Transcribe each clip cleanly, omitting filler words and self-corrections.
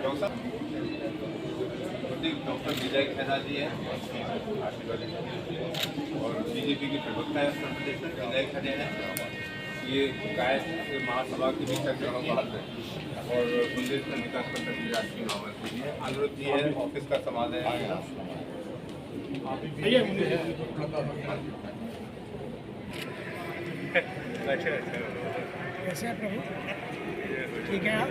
Doctor विजय खन्ना जी हैं और BJP की प्रवक्ता है उत्तर प्रदेश में विजय खन्ना हैं। ये गायक महासभा के भी चरणों बात है और बुंदेलखंड विकास परिषद की राष्ट्रीय महामंत्री जी है। अनुरोध जी है ऑफिस का संभाल है। कैसे हैं प्रभु? ठीक है आप?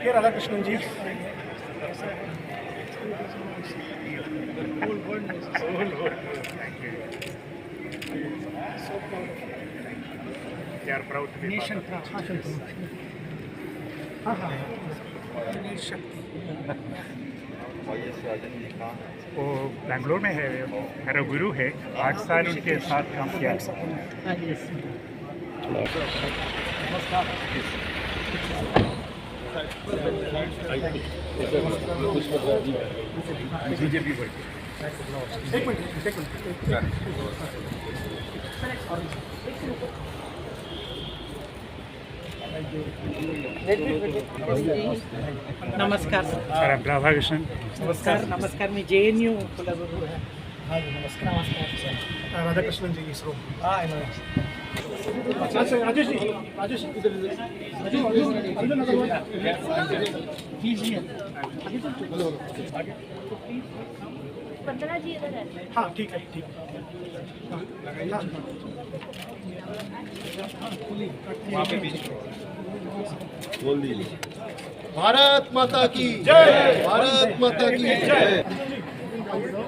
ये राधा कृष्णन जी नेशन वो बेंगलोर में है, मेरा गुरु है। 8 साल उनके साथ काम किया। बीजेपी नमस्कार सर, राधाकृष्णन। नमस्कार मी JNU कुलगुरू है। हाँ जी नमस्कार राधाकृष्णन जी इसरो। हाँ अच्छा राजेश जी पंद्रह जी इधर है। हाँ ठीक है ठीक बोल दीजिए। भारत माता की जय। भारत माता की जय।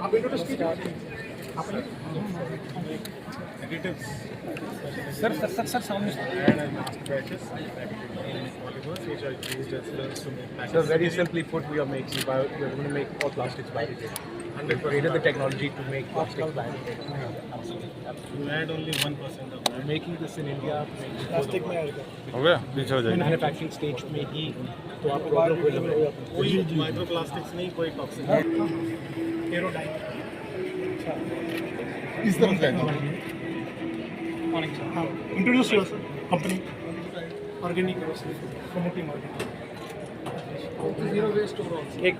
आप इंट्रोड्यूस कीजिए। सर सामने So very simply put, we are going to make all plastics biodegradable. 100% created the technology to make plastics biodegradable. You add only 1% of We're making this in India. Plastic में हो गया पीछे हो जाएगा। Manufacturing stage में ही तो आप problem हो जाएगा। कोई माइक्रो प्लास्टिक्स नहीं, कोई टॉक्सिक एरोडाइन इस तरह से हाँ introduce your company organic promoting organic zero waste overall. एक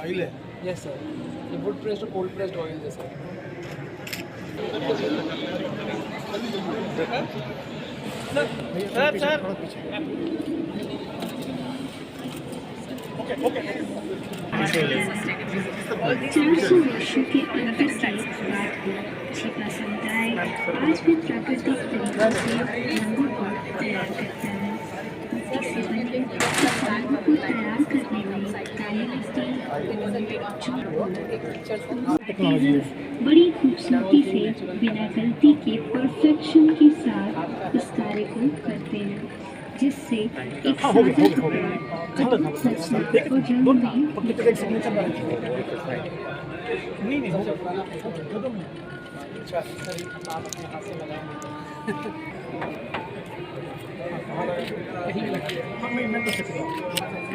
ऑयल है। यस सर, ये वुड प्रेस्ड और कोल्ड प्रेस्ड ऑयल है सर। सर ओके 400 वर्षों के अंतर की बात हो, छिपा समुदाय आज भी प्राकृतिक तरीकों से रंगों को तैयार करता है। मिट्टी से बने रंगों को तैयार करने में काली मिट्टी बड़ी खूबसूरती से बिना गलती के परफेक्शन के साथ इस कार्य को करते हैं, जिससे एक सादा कपड़ा अद्भुत सच्चा और रंग में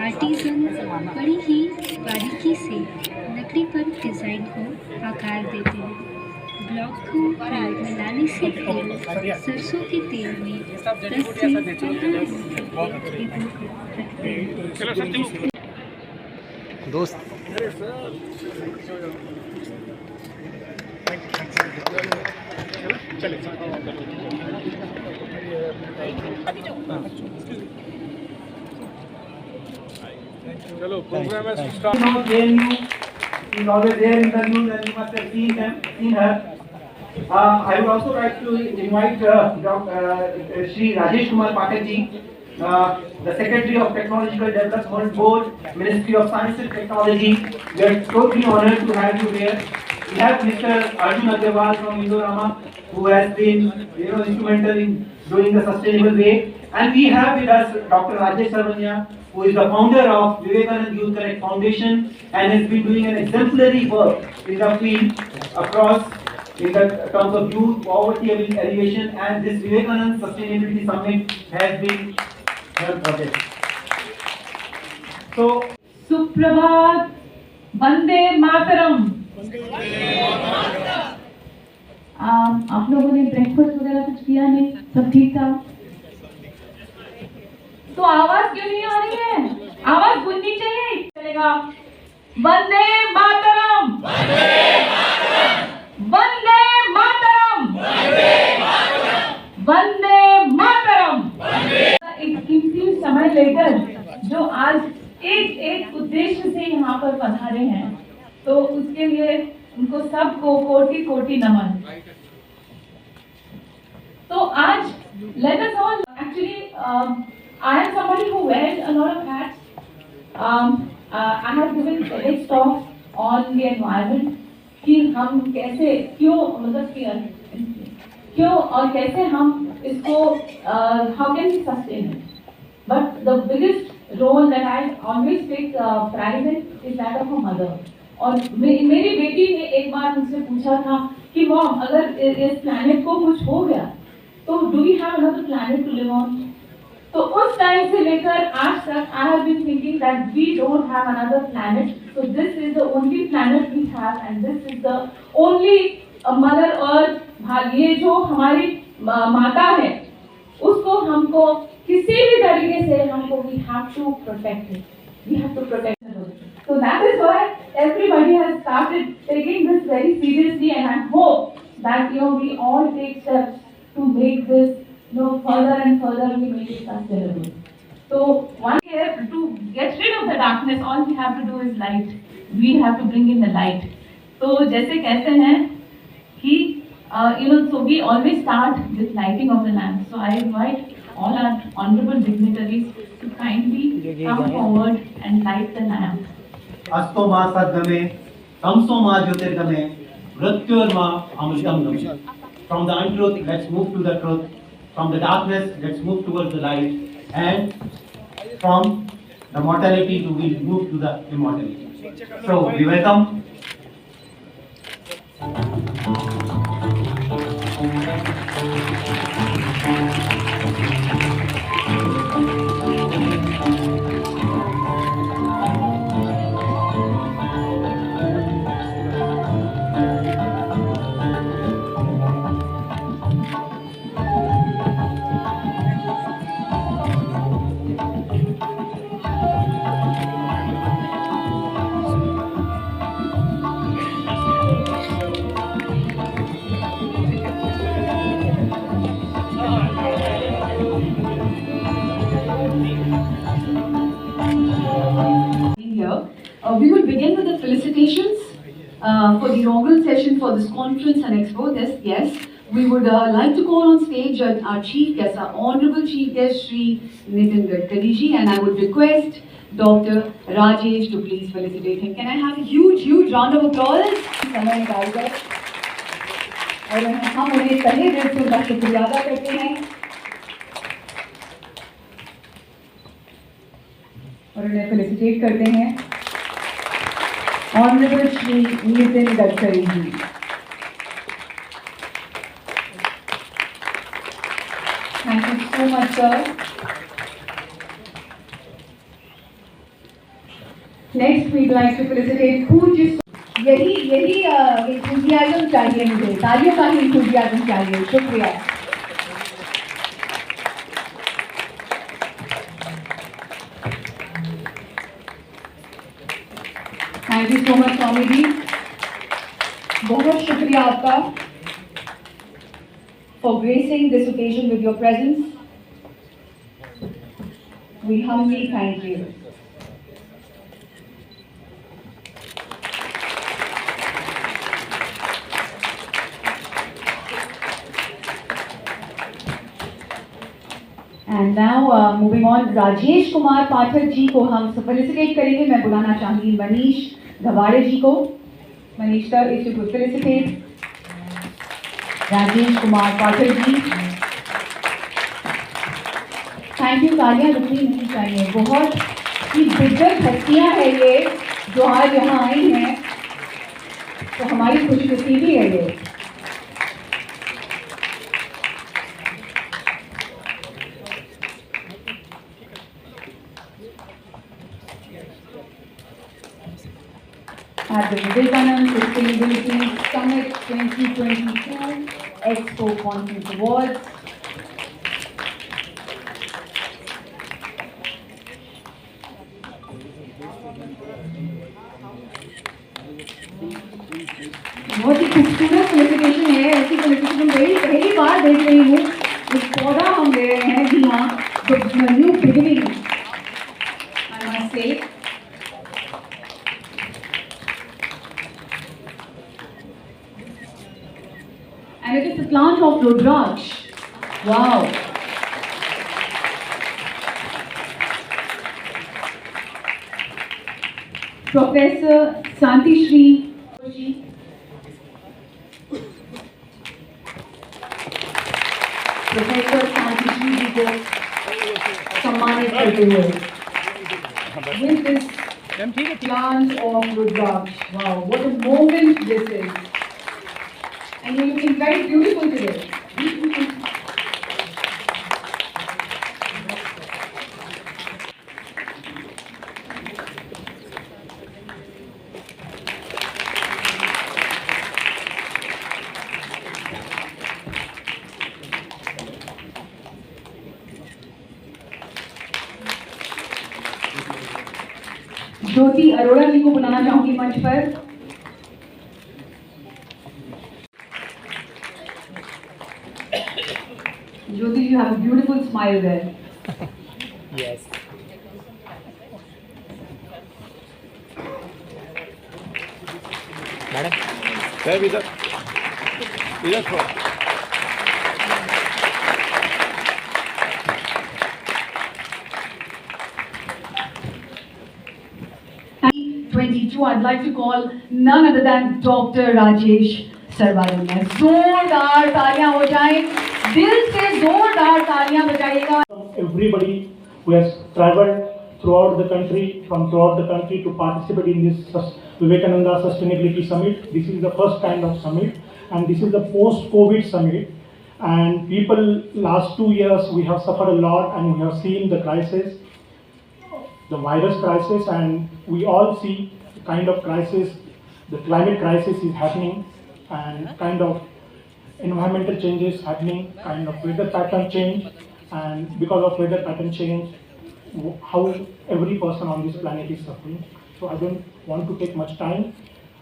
आर्टिसन बड़ी ही बारीकी से लकड़ी पर डिजाइन को आकार देते हैं। ब्लॉक को प्रयोग में लाने से पहले सरसों के तेल में 10 से 15 मिनट रखते हैं। दोस्त चलो प्रोग्राम है JNU is always there in the news and you must have seen her. I would also like to invite Shri Rajesh Kumar Pathak ji, the Secretary of Technological Development Board, Ministry of Science and Technology. We are totally honored to have you here. We have Mr. Arjun Agarwal from Indorama, who has been instrumental in doing the sustainable way. And we have with us Dr. Rajesh Sarvanya, who is the founder of Vivekanand Youth Connect Foundation and has been doing an exemplary work in the field across in the terms of youth poverty alleviation, and this Vivekanand Sustainability Summit has been her project. So सुप्रभात, वंदे मातरम। आप लोगों ने breakfast वगैरह कुछ किया नहीं? सब ठीक था? तो आवाज क्यों नहीं आ रही है? आवाज गूंजनी चाहिए। चलेगा। वंदे मातरम, वंदे मातरम, वंदे मातरम। एक कीमती समय लेकर जो आज एक उद्देश्य से यहाँ पर पधारे हैं, तो उसके लिए उनको सबको कोटि कोटि नमन। तो आज let us all actually I am somebody who wears a lot of hats. I have given TEDx talks on the environment कि हम कैसे क्यों और कैसे हम इसको how can we sustain it. But the biggest role that I always take pride in is that of a mother. और मेरी बेटी ने एक बार मुझसे पूछा था कि मॉम, अगर इस प्लैनेट को कुछ हो गया तो do we have another planet to live on? तो उस टाइम से लेकर आज तक I have been thinking that we don't have another planet, so this is the only planet we have and this is the only mother earth. ये जो हमारी माता है उसको हमको किसी भी तरीके से हमको we have to protect it, we have to protect it. So that is why everybody has started taking this very seriously, and I hope that we all take steps to make this further and further we make it sustainable. So one here to get rid of the darkness, all we have to do is light. We have to bring in the light. So जैसे कहते हैं कि so we always start with lighting of the lamp. So I invite all our honorable dignitaries to kindly come forward and light the lamp. अस्तो मा सद्गमे, तमसो मा ज्योतिर्गमे, मृत्युर्मा अमृतम गमे. From the untruth, let's move to the truth. From the darkness, let's move towards the light. And from the mortality, we move to the immortality. So we welcome. We will begin with the felicitations for the inaugural session for this conference and expo. Yes, we would like to call on stage our chief guest, our honorable chief guest, Shri Nitin Gadkari ji, and I would request Dr. Rajesh to please felicitate him. Can I have a huge round of applause? समय निकालकर और हम उन्हें तहे दिल से उनका शुक्रिया अदा करते हैं और उन्हें फेलिसिटेट करते हैं। Honorable Shri Nitin Gadkari ji. Thank you so much, sir. Next, we'd like to felicitate Pooja. यही enthusiasm चाहिए मुझे, तालियों का ही enthusiasm चाहिए। शुक्रिया। Thank you so much, Swami ji. बहुत शुक्रिया आपका for gracing this occasion with your presence. We humbly thank you. And now moving on, Rajesh Kumar Pathak जी को हम फेलिसिटेट करेंगे। मैं बुलाना चाहूँगी मनीष गवाड़े जी को। Manish sir, if you could felicitate Rajesh Kumar Pathak ji. Thank you. तालियां रुकनी नहीं चाहिए, बहुत ही दिग्गज हस्तियां हैं ये जो आज यहाँ आई हैं, तो हमारी खुशनसीबी है ये। at the Vivekanand Sustainability Summit 2022 Expo Conference Awards. बहुत ही खूबसूरत क्वालिफिकेशन है, ऐसी क्वालिफिकेशन पहली बार देख रही हूँ। एक पौधा हम ले रहे हैं जी हाँ, तो new beginning I must say. And it is the plant of Rudraksh. Wow. Professor Santi Shri Professor Santi Shri ji को सम्मानित करते हुए with this plant of Rudraksh. Wow, what a moment this is. And you're looking very beautiful today. ज्योति अरोड़ा जी को बुलाना चाहूंगी मंच पर। Jyoti, you have a beautiful smile there. Yes. Madam. साहब इधर थोड़ा। I'd like to call none other than Dr. Rajesh Sarvarangan. जोरदार तालियां हो जाएं, दिल से जोरदार तालियां बजाइएगा। Everybody who has travelled throughout the country to participate in this Vivekananda Sustainability Summit. This is the first kind of summit, and this is the post-COVID summit. And people, last 2 years, we have suffered a lot, and we have seen the crisis, the virus crisis, and we all see the kind of crisis, the climate crisis is happening, and kind of environmental changes happening, kind of weather pattern change, and because of weather pattern change, how every person on this planet is suffering. So I don't want to take much time.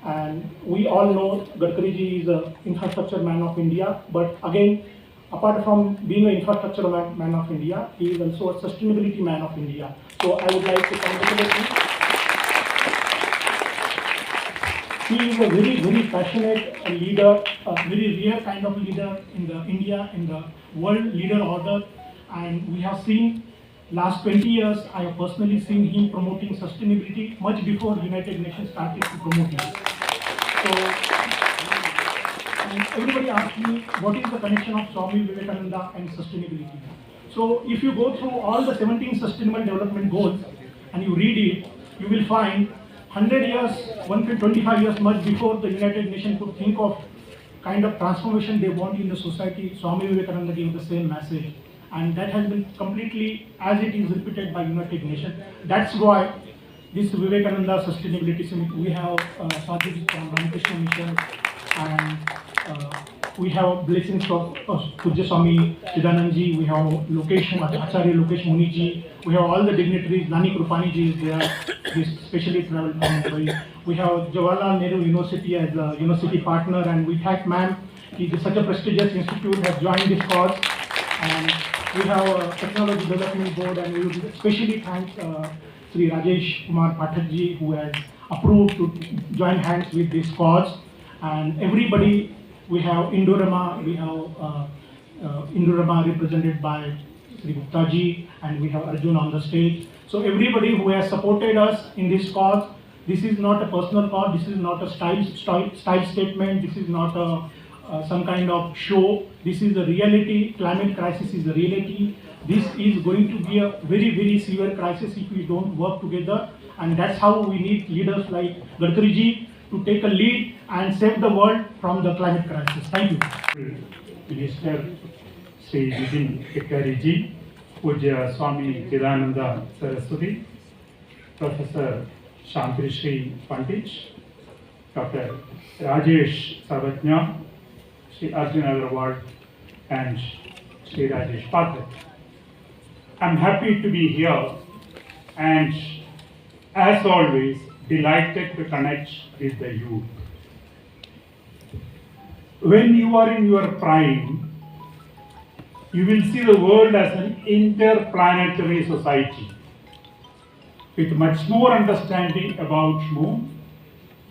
And we all know Gadkari ji is an infrastructure man of India, but again, apart from being an infrastructure man of India, he is also a sustainability man of India. So I would like to congratulate him. He is a very, very passionate leader, a very rare kind of leader in the India, in the world leader order. And we have seen last 20 years, I have personally seen him promoting sustainability much before United Nations started to promote it. So, and everybody asks me, what is the connection of Swami Vivekananda and sustainability? So, if you go through all the 17 Sustainable Development Goals and you read it, you will find 100 years, 125 years much before the United Nations could think of kind of transformation they want in the society, Swami Vivekananda gave the same message. And that has been completely, as it is repeated by United Nations. That's why this Vivekananda Sustainability Summit, we have Sadhji from Ramakrishna Mission, and we have blessings of Pujya Swami Chidanand, we have Acharya Lokesh Muni, we have all the dignitaries, Nani Krupani ji is there, he specially traveled from Mumbai. We have Jawaharlal Nehru University as a university partner, and we thank ma'am, he is such a prestigious institute, has joined this cause. And we have a Technology Development Board, and we would especially thank Sri Rajesh Kumar Pathak ji, who has approved to join hands with this cause. And everybody, we have Indorama, we have Indorama represented by Sri Gupta ji, and we have Arjun on the stage. So everybody who has supported us in this cause, this is not a personal cause, this is not a style statement, this is not a some kind of show. This is the reality. Climate crisis is the reality. This is going to be a very, very severe crisis if we don't work together. And that's how we need leaders like Gadkari ji to take a lead and save the world from the climate crisis. Thank you. Minister Sri Vijin Gadkari ji, Pujya Swami Chidananda Saraswati, Professor Shantri Shri Pandit, Dr. Rajesh Sarvajna, Sri Arjun Agarwal, and Sri Rajesh Pathak. I'm happy to be here and, as always, delighted to connect with the youth. When you are in your prime, you will see the world as an interplanetary society with much more understanding about Moon,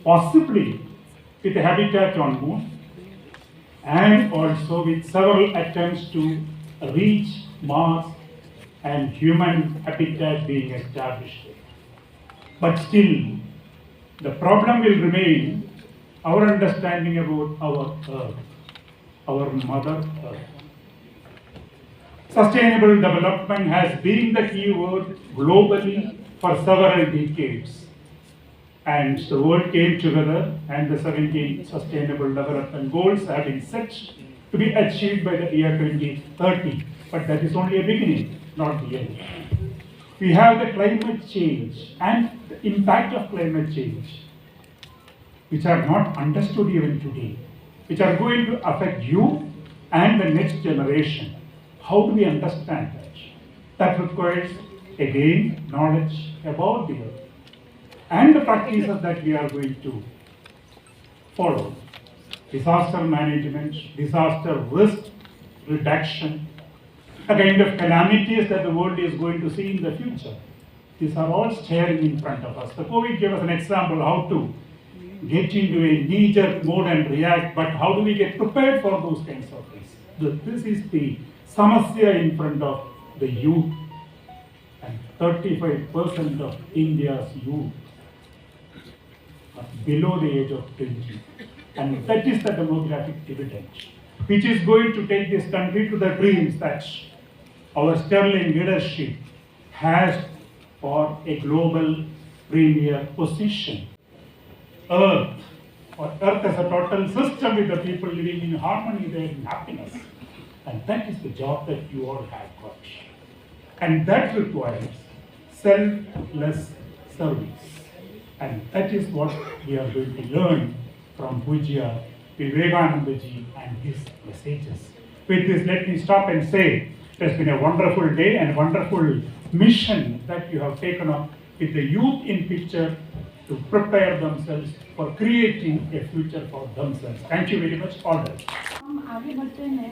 possibly with a habitat on Moon, and also with several attempts to reach Mars and human habitat being established. But still, the problem will remain our understanding about our Earth, our Mother Earth. Sustainable development has been the key word globally for several decades. And the world came together and the 17 Sustainable Development Goals have been set to be achieved by the year 2030. But that is only a beginning, not the end. We have the climate change and the impact of climate change, which are not understood even today, which are going to affect you and the next generation. How do we understand that? That requires, again, knowledge about the earth and the practices that we are going to follow. Disaster management, disaster risk reduction, the kind of calamities that the world is going to see in the future. These are all staring in front of us. The COVID gave us an example how to get into a knee-jerk mode and react, but how do we get prepared for those kinds of things? This is the samasya in front of the youth, and 35% of India's youth are below the age of 20. And that is the demographic dividend, which is going to take this country to the dreams that our sterling leadership has for a global premier position. Earth as a total system with the people living in harmony there in happiness. And that is the job that you all have got. And that requires selfless service. And that is what we are going to learn from Pujya Vivekananda ji and his messages. With this, let me stop and say it has been a wonderful day and wonderful mission that you have taken up with the youth in picture to prepare themselves for creating a future for themselves. Thank you very much, all that. हम आगे बढ़ते हैं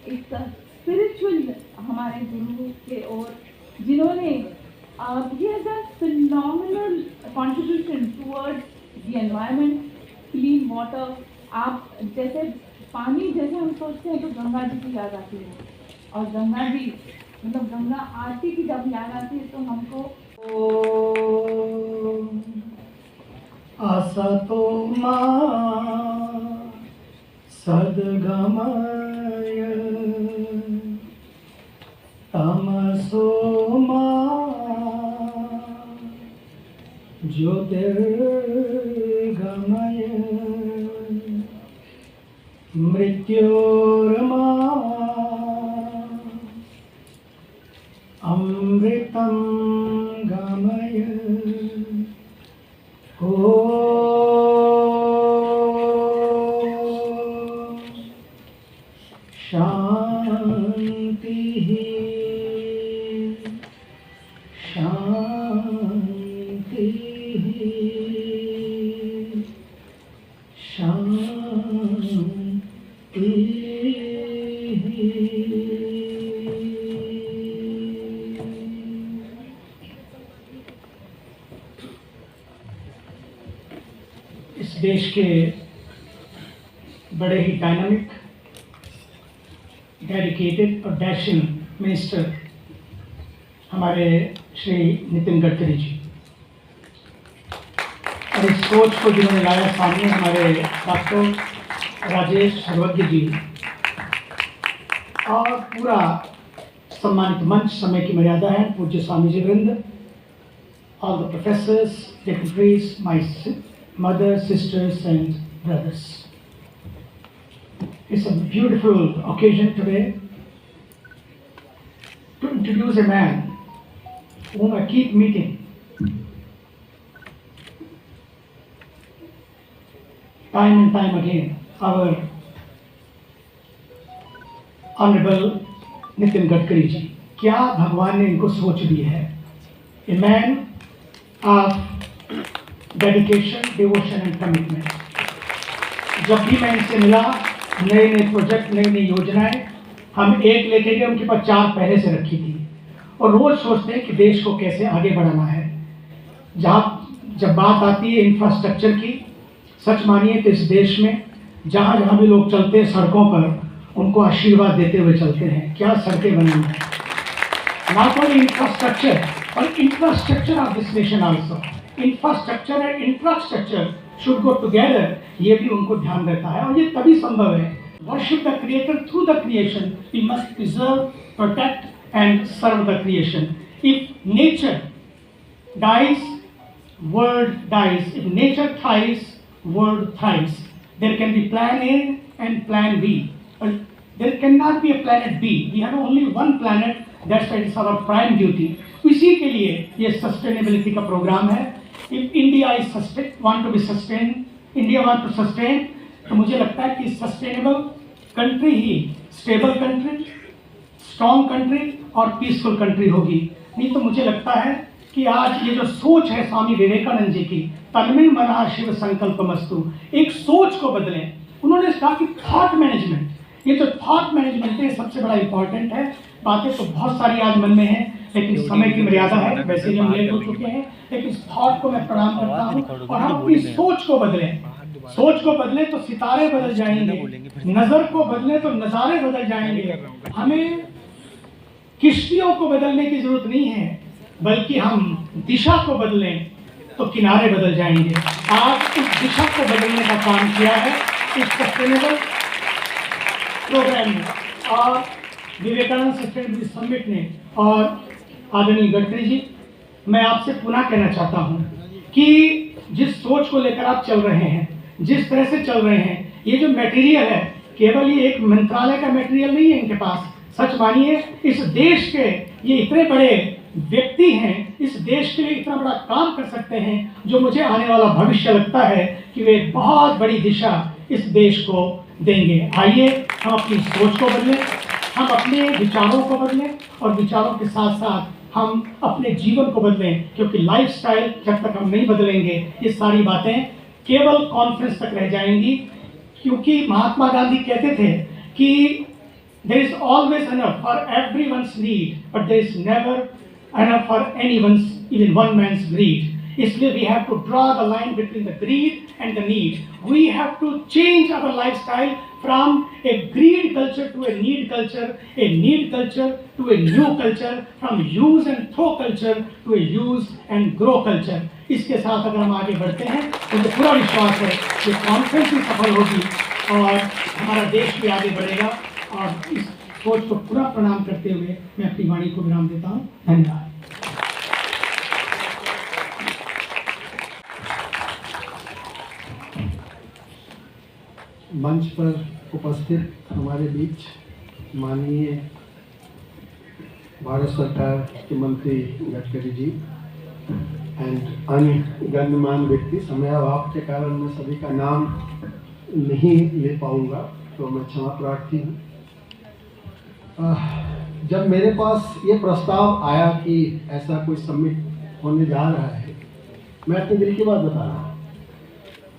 एक spiritual हमारे गुरु के ओर जिन्होंने he has done phenomenal contribution towards the environment, clean water. आप जैसे पानी जैसे हम सोचते हैं तो गंगा जी की याद आती है और गंगा जी मतलब गंगा आरती की जब याद आती है तो हमको असतो मा सद्गमय तमसो मा ज्योतिर्गमय मृत्योर्मा अमृतं गमय शांति शांति शांति इस देश के बड़े ही डायनामिक, डेडिकेटेड और डैशिंग मिनिस्टर हमारे श्री नितिन गडकरी जी, और इस सोच को जिन्होंने लाया सामने हमारे डॉक्टर राजेश सर्वज्ञ जी, और पूरा सम्मानित मंच, समय की मर्यादा है, पूज्य स्वामी जी वृंद, all the professors, dignitaries, my mothers, sisters and brothers. It's a beautiful occasion today to introduce a man whom I keep meeting. time and time again our Honorable Nitin Gadkari ji. क्या भगवान ने इनको सोच दी है. A man of dedication, devotion and commitment. जब भी मैं इनसे मिला, नए नए प्रोजेक्ट, नई नई योजनाएं हम एक लेके गए, उनके पास 4 पहले से रखी थी और रोज सोचते हैं कि देश को कैसे आगे बढ़ाना है. जब बात आती है इंफ्रास्ट्रक्चर की, सच मानिए तो इस देश में जहाँ जहाँ भी लोग चलते हैं सड़कों पर, उनको आशीर्वाद देते हुए चलते हैं. क्या सड़कें बनी हैं. नॉट ओनली इंफ्रास्ट्रक्चर और infrastructure of this nation also. Infrastructure and infrastructure should go together. ये भी उनको ध्यान रहता है और ये तभी संभव है. Worship the creator through the creation. We must preserve, protect and serve the creation. If nature dies, world dies. If nature thrives, world thrives. There can be plan A and plan B, but there cannot be a planet B. We have only one planet. That's why it's our prime duty. इसी के लिए ये sustainability का programme है. If India is want to be sustained, India want to sustain, तो मुझे लगता है कि sustainable country ही stable country, strong country और peaceful country होगी. नहीं तो मुझे लगता है कि आज ये जो सोच है स्वामी विवेकानंद जी की, तन्मय मनः शिव संकल्प मस्तु, एक सोच को बदलें. उन्होंने कहा कि थॉट मैनेजमेंट, ये जो थॉट मैनेजमेंट है सबसे बड़ा इंपॉर्टेंट है. बातें तो बहुत सारी आज मन में हैं, लेकिन समय की मर्यादा है, वैसे ही हम लेट हो चुके हैं. लेकिन इस थॉट को मैं प्रणाम करता हूँ और हम अपनी सोच को बदलें. सोच को बदले तो सितारे बदल जाएंगे, नजर को बदले तो नजारे बदल जाएंगे. हमें किश्तियों को बदलने की जरूरत नहीं है, बल्कि हम दिशा को बदलें तो किनारे बदल जाएंगे. आज इस दिशा को बदलने का काम किया है इस सस्टेनेबल प्रोग्राम में और विवेकानंद सस्टेनेबिलिटी समिट ने. और आदरणीय गडकरी जी, मैं आपसे पुनः कहना चाहता हूं कि जिस सोच को लेकर आप चल रहे हैं, जिस तरह से चल रहे हैं, ये जो मटेरियल है केवल ये एक मंत्रालय का मटेरियल नहीं है इनके पास. सच मानिए इस देश के ये इतने बड़े व्यक्ति हैं, इस देश के लिए इतना बड़ा काम कर सकते हैं, जो मुझे आने वाला भविष्य लगता है कि वे बहुत बड़ी दिशा इस देश को देंगे. आइए हम अपनी सोच को बदलें, हम अपने विचारों को बदलें और विचारों के साथ साथ हम अपने जीवन को बदलें, क्योंकि लाइफस्टाइल जब तक हम नहीं बदलेंगे ये सारी बातें केवल कॉन्फ्रेंस तक रह जाएंगी. क्योंकि महात्मा गांधी कहते थे कि there is always enough for everyone's need, but there is never enough for anyone's, even one man's greed. इसलिए we have to draw the line between the greed and the need. We have to change our lifestyle from a greed culture to a need culture culture to a new culture, from use and throw culture to a use and grow culture. इसके साथ अगर हम आगे बढ़ते हैं तो मुझे पूरा विश्वास है कि कॉन्फ्रेंस भी सफल होगी और हमारा देश भी आगे बढ़ेगा. और इस सोच को पूरा प्रणाम करते हुए मैं अपनी वाणी को विराम देता हूँ. धन्यवाद. मंच पर उपस्थित हमारे बीच माननीय भारत सरकार के मंत्री गडकरी जी एंड अन्य गणमान्य व्यक्ति, समय अभाव के कारण मैं सभी का नाम नहीं ले पाऊंगा, तो मैं क्षमा प्रार्थी हूँ. जब मेरे पास ये प्रस्ताव आया कि ऐसा कोई समिट होने जा रहा है, मैं अपने दिल की बात बता रहा हूँ,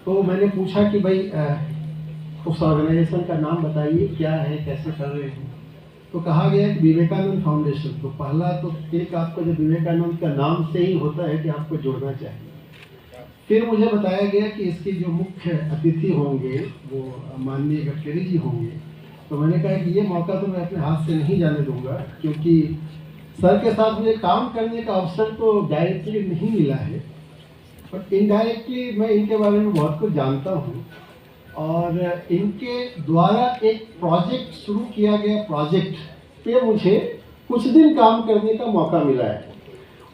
तो मैंने पूछा कि भाई उस ऑर्गेनाइजेशन का नाम बताइए, क्या है, कैसे कर रहे हैं. तो कहा गया कि विवेकानंद फाउंडेशन. तो पहला तो एक आपको जब विवेकानंद का नाम से ही होता है कि आपको जोड़ना चाहिए. फिर मुझे बताया गया कि इसके जो मुख्य अतिथि होंगे वो माननीय गडकरी जी होंगे. तो मैंने कहा कि ये मौका तो मैं अपने हाथ से नहीं जाने दूंगा, क्योंकि सर के साथ मुझे काम करने का अवसर तो डायरेक्टली नहीं मिला है, बट इनडायरेक्टली मैं इनके बारे में बहुत कुछ जानता हूँ. और इनके द्वारा एक प्रोजेक्ट शुरू किया गया प्रोजेक्ट पे मुझे कुछ दिन काम करने का मौका मिला है.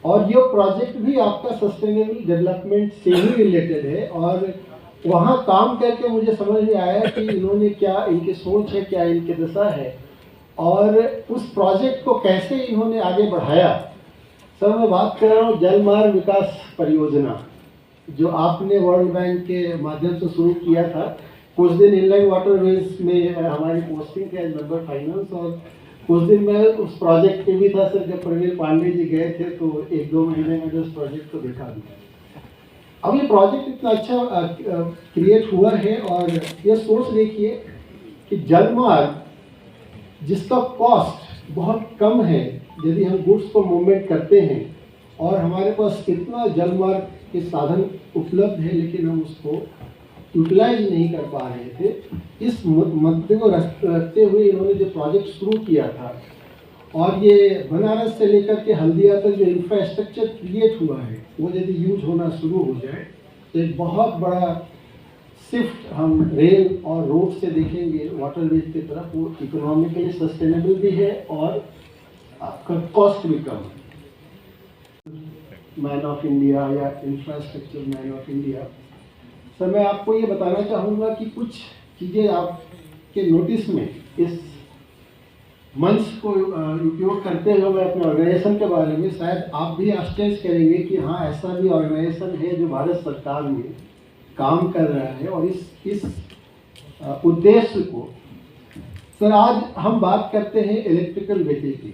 और ये प्रोजेक्ट भी आपका सस्टेनेबल डेवलपमेंट से ही रिलेटेड है. और वहाँ काम करके मुझे समझ में आया कि इन्होंने क्या इनकी सोच है, क्या इनकी दशा है और उस प्रोजेक्ट को कैसे इन्होंने आगे बढ़ाया. सर मैं बात कर रहा हूँ जल मार्ग विकास परियोजना. जो आपने वर्ल्ड बैंक के माध्यम से शुरू किया था। कुछ दिन इनलैंड वाटरवेज में हमारी पोस्टिंग थी एज मेंबर फाइनेंस, और कुछ दिन में उस प्रोजेक्ट पे भी था सर। जब प्रवीण पांडे जी गए थे तो 1-2 महीने में उस प्रोजेक्ट को देखा भी। अब ये प्रोजेक्ट इतना अच्छा क्रिएट हुआ है, और ये सोच देखिए कि जलमार्ग जिसका कॉस्ट बहुत कम है, यदि हम गुड्स को मूवमेंट करते हैं, और हमारे पास इतना जलमार्ग के साधन उपलब्ध है, लेकिन हम उसको यूटिलाइज नहीं कर पा रहे थे। इस मद्दे को रखते हुए इन्होंने जो प्रोजेक्ट शुरू किया था, और ये बनारस से लेकर के हल्दिया तक जो इंफ्रास्ट्रक्चर क्रिएट हुआ है, वो यदि यूज होना शुरू हो जाए तो एक बहुत बड़ा शिफ्ट हम रेल और रोड से देखेंगे वाटरवेज की तरफ। वो इकोनॉमिकली सस्टेनेबल भी है और आपका कॉस्ट भी कम है। मैन ऑफ इंडिया या infrastructure man of India, sir मैं आपको ये बताना चाहूँगा कि कुछ चीज़ें आपके नोटिस में इस मंच को उपयोग करते हुए मैं अपने ऑर्गेनाइजेशन के बारे में शायद आप भी आश्चर्य करेंगे कि हाँ, ऐसा भी ऑर्गेनाइजेशन है जो भारत सरकार में काम कर रहा है। और इस उद्देश्य को सर, आज हम बात करते हैं इलेक्ट्रिकल व्हीकल की।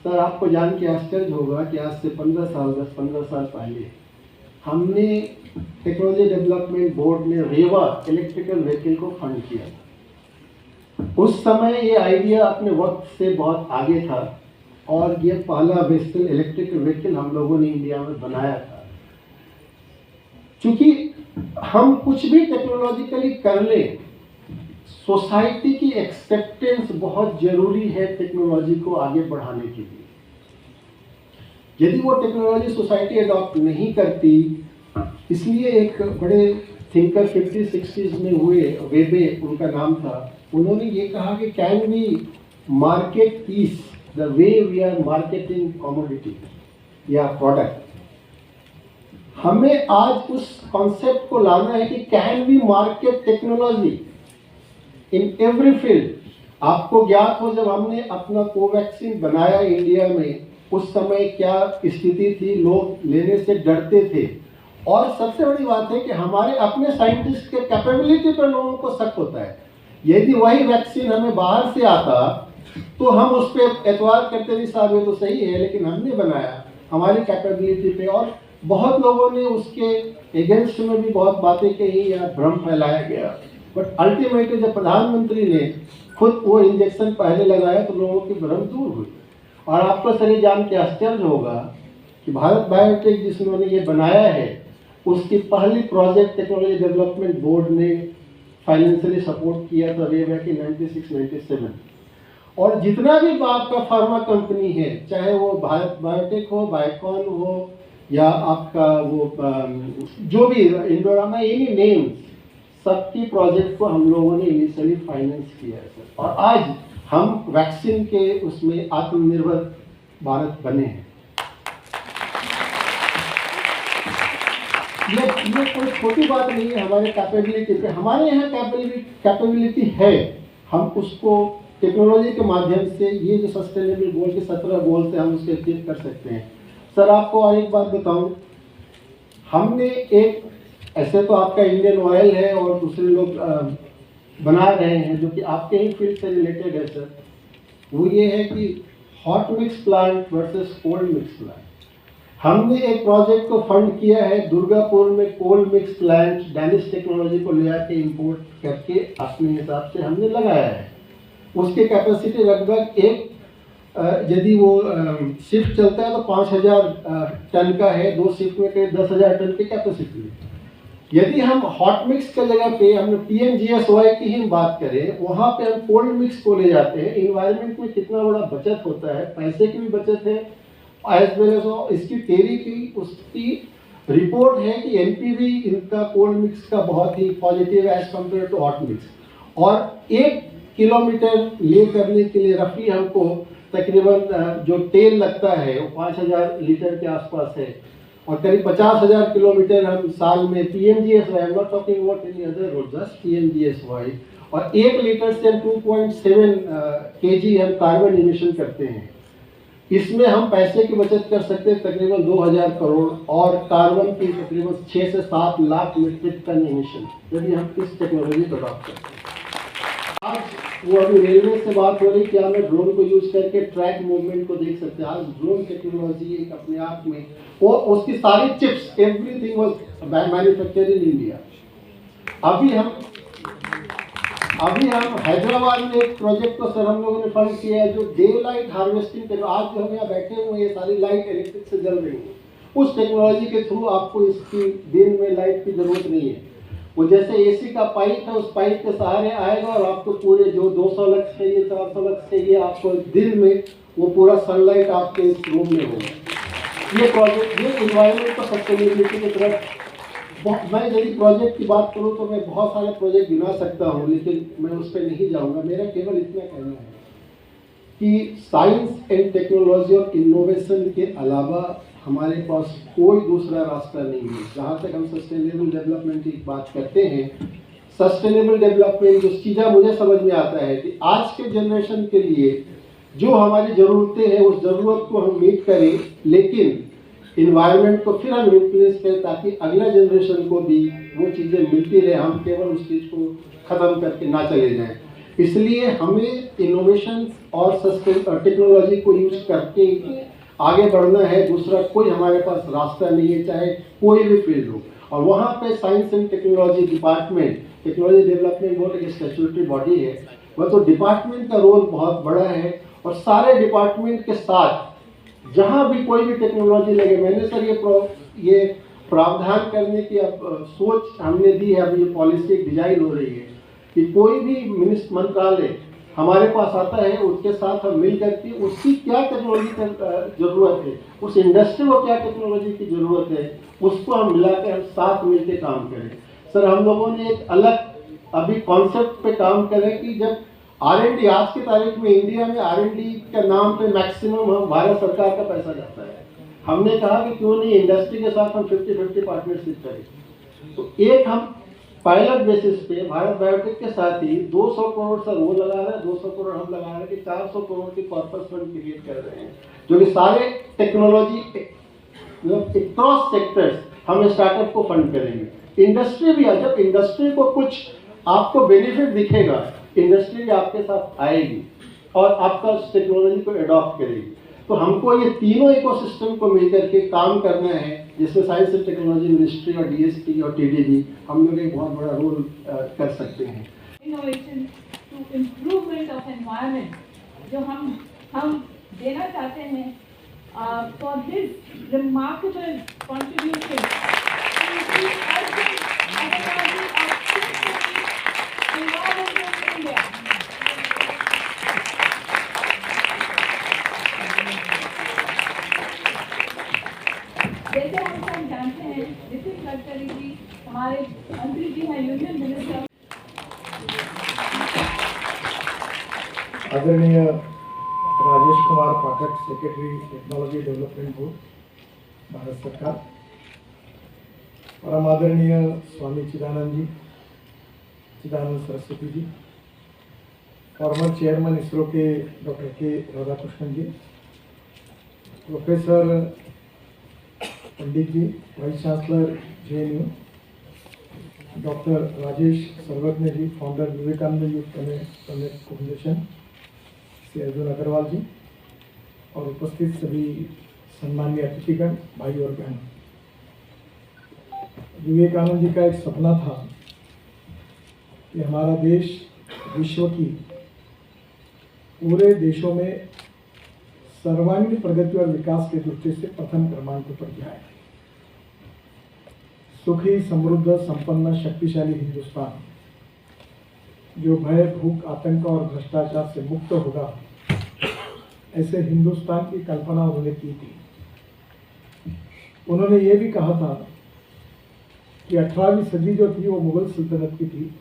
सर आपको जान के आश्चर्य होगा कि आज से 10-15 साल पहले हमने टेक्नोलॉजी डेवलपमेंट बोर्ड ने रेवा इलेक्ट्रिकल व्हीकल को फंड किया। उस समय ये आइडिया अपने वक्त से बहुत आगे था, और ये पहला वेस्टर्न इलेक्ट्रिकल व्हीकल हम लोगों ने इंडिया में बनाया था। क्योंकि हम कुछ भी टेक्नोलॉजिकली कर लें, सोसाइटी की एक्सेप्टेंस बहुत जरूरी है टेक्नोलॉजी को आगे बढ़ाने के लिए। यदि वो टेक्नोलॉजी सोसाइटी अडॉप्ट नहीं करती, इसलिए एक बड़े थिंकर 50-60s में हुए, वेबे उनका नाम था, उन्होंने ये कहा कि can we market peace the way we are marketing commodity या प्रोडक्ट। हमें आज उस कॉन्सेप्ट को लाना है कि can we market technology in every field. आपको ज्ञात हो, जब हमने अपना कोवैक्सीन बनाया इंडिया में, उस समय क्या स्थिति थी, लोग लेने से डरते थे। और सबसे बड़ी बात है कि हमारे अपने साइंटिस्ट के कैपेबिलिटी पर लोगों को शक होता है। यदि वही वैक्सीन हमें बाहर से आता तो हम उस पर एतवार करते नहीं, साहब ये तो सही है, लेकिन हमने बनाया हमारी कैपेबिलिटी पे। और बहुत लोगों ने उसके अगेंस्ट में भी बहुत बातें कही या भ्रम फैलाया गया, बट अल्टीमेटली जब प्रधानमंत्री ने खुद वो इंजेक्शन पहले लगाया तो लोगों की भ्रम दूर हुई। और आपको सर ये जान के आश्चर्य होगा कि भारत बायोटेक जिसने ये बनाया है, उसकी पहली प्रोजेक्ट टेक्नोलॉजी डेवलपमेंट बोर्ड ने फाइनेंशियली सपोर्ट किया था वे बैक इन 96-97। और जितना भी आपका फार्मा कंपनी है, चाहे वो भारत बायोटेक हो, बायोकॉन हो, या आपका वो जो भी इंडोरामा, एनी नेम, सबकी प्रोजेक्ट को हम लोगों ने इनिशियली फाइनेंस किया है सर। और आज हम वैक्सीन के उसमें आत्मनिर्भर भारत बने हैं। ये कोई छोटी बात नहीं है हमारे कैपेबिलिटी पे। हमारे यहाँ कैपेबिलिटी है, हम उसको टेक्नोलॉजी के माध्यम से ये जो सस्टेनेबल गोल के 17 गोल से हम उसको अचीव कर सकते हैं। सर आपको और एक बात बताऊं, हमने एक ऐसे तो आपका इंडियन ऑयल है और दूसरे लोग बना रहे हैं जो कि आपके ही फील्ड से रिलेटेड है सर, वो ये है कि hot mix plant versus cold mix plant. हमने एक प्रोजेक्ट को फंड किया है दुर्गापुर में, cold mix plant Danish technology को ले आके इम्पोर्ट करके अपने हिसाब से हमने लगाया है। उसकी कैपेसिटी लगभग एक यदि वो शिफ्ट चलता है तो 5000 टन का है, 2 शिफ्ट में कहीं 10,000 टन की कैपेसिटी है। यदि हम हॉट मिक्स की जगह पे हम PMGSY की ही बात करें, वहाँ पे हम कोल्ड मिक्स को ले जाते हैं, इन्वायरमेंट में कितना बड़ा बचत होता है, पैसे की भी बचत है, एज वेल एज इसकी थ्योरी की उसकी रिपोर्ट है कि NPV इनका कोल्ड मिक्स का बहुत ही पॉजिटिव है as compare to hot mix. और 1 किलोमीटर ले करने के लिए रफली हमको तकरीबन जो तेल लगता है वो 5000 लीटर के आसपास है, और करीब 50,000 किलोमीटर हम साल में PMGSY, I'm not talking about any other road, just PMGSY, और 1 लीटर से हम 2.7 kg हम कार्बन इमिशन करते हैं। इसमें हम पैसे की बचत कर सकते हैं तकरीबन 2000 करोड़ और कार्बन की तकरीबन 6 से 7 लाख मीट्रिक टन इमिशन, यदि हम इस टेक्नोलॉजी को अडॉप्ट करते हैं। आज वो अभी रेलवे से बात हो रही कि हमें ड्रोन को यूज करके ट्रैक मूवमेंट को देख सकते हैं। आज ड्रोन टेक्नोलॉजी एक अपने आप में, और उसकी सारी chips, everything was manufactured in India. अभी हम हैदराबाद में एक प्रोजेक्ट को सर हम लोगों ने फंड किया है जो डे लाइट हार्वेस्टिंग कर, आज जो हम यहाँ बैठे हुए ये सारी लाइट इलेक्ट्रिक से जल रही है, उस टेक्नोलॉजी के थ्रू आपको इसकी दिन में लाइट की जरूरत नहीं है। वो जैसे एसी का पाइप है, उस पाइप के सहारे आएगा और आपको पूरे जो 200 लक्स चाहिए, 400 लक्स चाहिए, आपको दिन में वो पूरा सनलाइट आपके इस रूम में होगा। ये प्रोजेक्ट, ये इन्वायरमेंट को सस्टेनेबिलिटी की तरफ, मैं यदि प्रोजेक्ट की बात करूं तो मैं बहुत सारे प्रोजेक्ट गिना सकता हूं, लेकिन मैं उस पर नहीं जाऊंगा। मेरा केवल इतना कहना है कि साइंस एंड टेक्नोलॉजी और इनोवेशन के अलावा हमारे पास कोई दूसरा रास्ता नहीं है। जहाँ तक हम सस्टेनेबल डेवलपमेंट की बात करते हैं, सस्टेनेबल डेवलपमेंट जो चीज़ें मुझे समझ में आता है कि आज के जनरेशन के लिए जो हमारी ज़रूरतें हैं उस ज़रूरत को हम मीट करें, लेकिन इन्वायरमेंट को फिर हम रिप्लेस करें ताकि अगला जनरेशन को भी वो चीज़ें मिलती रहे, हम केवल उस चीज़ को ख़त्म करके ना चले जाएं। इसलिए हमें इनोवेशन और टेक्नोलॉजी को यूज करके आगे बढ़ना है। दूसरा कोई हमारे पास रास्ता नहीं है, चाहे कोई भी फील्ड हो। और वहाँ पे science and technology department, technology development board एक स्टैट्यूटरी बॉडी है, वह तो डिपार्टमेंट का रोल बहुत बड़ा है। और सारे डिपार्टमेंट के साथ जहाँ भी कोई भी टेक्नोलॉजी लगे, मैंने सर ये प्रावधान करने की अब सोच हमने दी है, अभी ये पॉलिसी डिजाइन हो रही है कि कोई भी मंत्रालय हमारे पास आता है, उसके साथ हम मिल करके उसकी क्या टेक्नोलॉजी की ज़रूरत है, उस इंडस्ट्री को क्या टेक्नोलॉजी की ज़रूरत है, उसको हम मिलाकर हम साथ मिलकर काम करें। सर हम लोगों ने एक अलग अभी कॉन्सेप्ट पे काम करें कि जब R&D, आज की तारीख में इंडिया में R&D के नाम पे मैक्सिमम हम भारत सरकार का पैसा जाता है। हमने कहा कि क्यों नहीं इंडस्ट्री के साथ हम 50-50 पार्टनरशिप करें। तो एक हम पायलट बेसिस पे भारत बायोटेक के साथ ही 200 करोड़ सर वो लगा रहे हैं, 200 करोड़ हम लगा रहे हैं कि 400 करोड़ की कॉर्पस फंड क्रिएट कर रहे हैं, जो कि सारे टेक्नोलॉजी क्रॉस सेक्टर्स हम स्टार्टअप को फंड करेंगे। इंडस्ट्री भी है, जब इंडस्ट्री को कुछ आपको बेनिफिट दिखेगा, इंडस्ट्री भी आपके साथ आएगी और आपका टेक्नोलॉजी को अडॉप्ट करेगी। तो हमको ये तीनों इकोसिस्टम को मिलकर के काम करना है, जिसमें साइंस एंड टेक्नोलॉजी मिनिस्ट्री और DST और TDB हम लोग एक बहुत बड़ा रोल कर सकते हैं। Innovation to improvement of environment जो हम देना चाहते हैं फॉर हिज रिमार्केबल कॉन्ट्रीब्यूशन जैसे हम सब जानते हैं, नितिन गडकरी जी हमारे मंत्री जी हैं, यूनियन मिनिस्टर। आदरणीय Rajesh Kumar Pathak, secretary technology development board, Bharat सरकार, परम आदरणीय स्वामी चिदानंद जी, चिदानंद सरस्वती जी, फॉर्मर चेयरमैन इसरो के doctor K Radhakrishnan ji, professor Pandit ji, vice chancellor JNU, doctor Rajesh Sarvagya ji, founder Vivekananda youth connect foundation, Shri Arjun Agarwal ji, और उपस्थित सभी सम्मानीय अतिथिगण, भाई और बहन। विवेकानंद जी का एक सपना था कि हमारा देश विश्व की पूरे देशों में सर्वांगीण प्रगति और विकास के दृष्टि से प्रथम क्रमांक पर जाए। सुखी, समृद्ध, संपन्न, शक्तिशाली हिंदुस्तान जो भय, भूख, आतंक और भ्रष्टाचार से मुक्त होगा, ऐसे हिंदुस्तान की कल्पना उन्होंने की थी। उन्होंने ये भी कहा था कि 18वीं सदी जो थी वो मुगल सल्तनत की थी,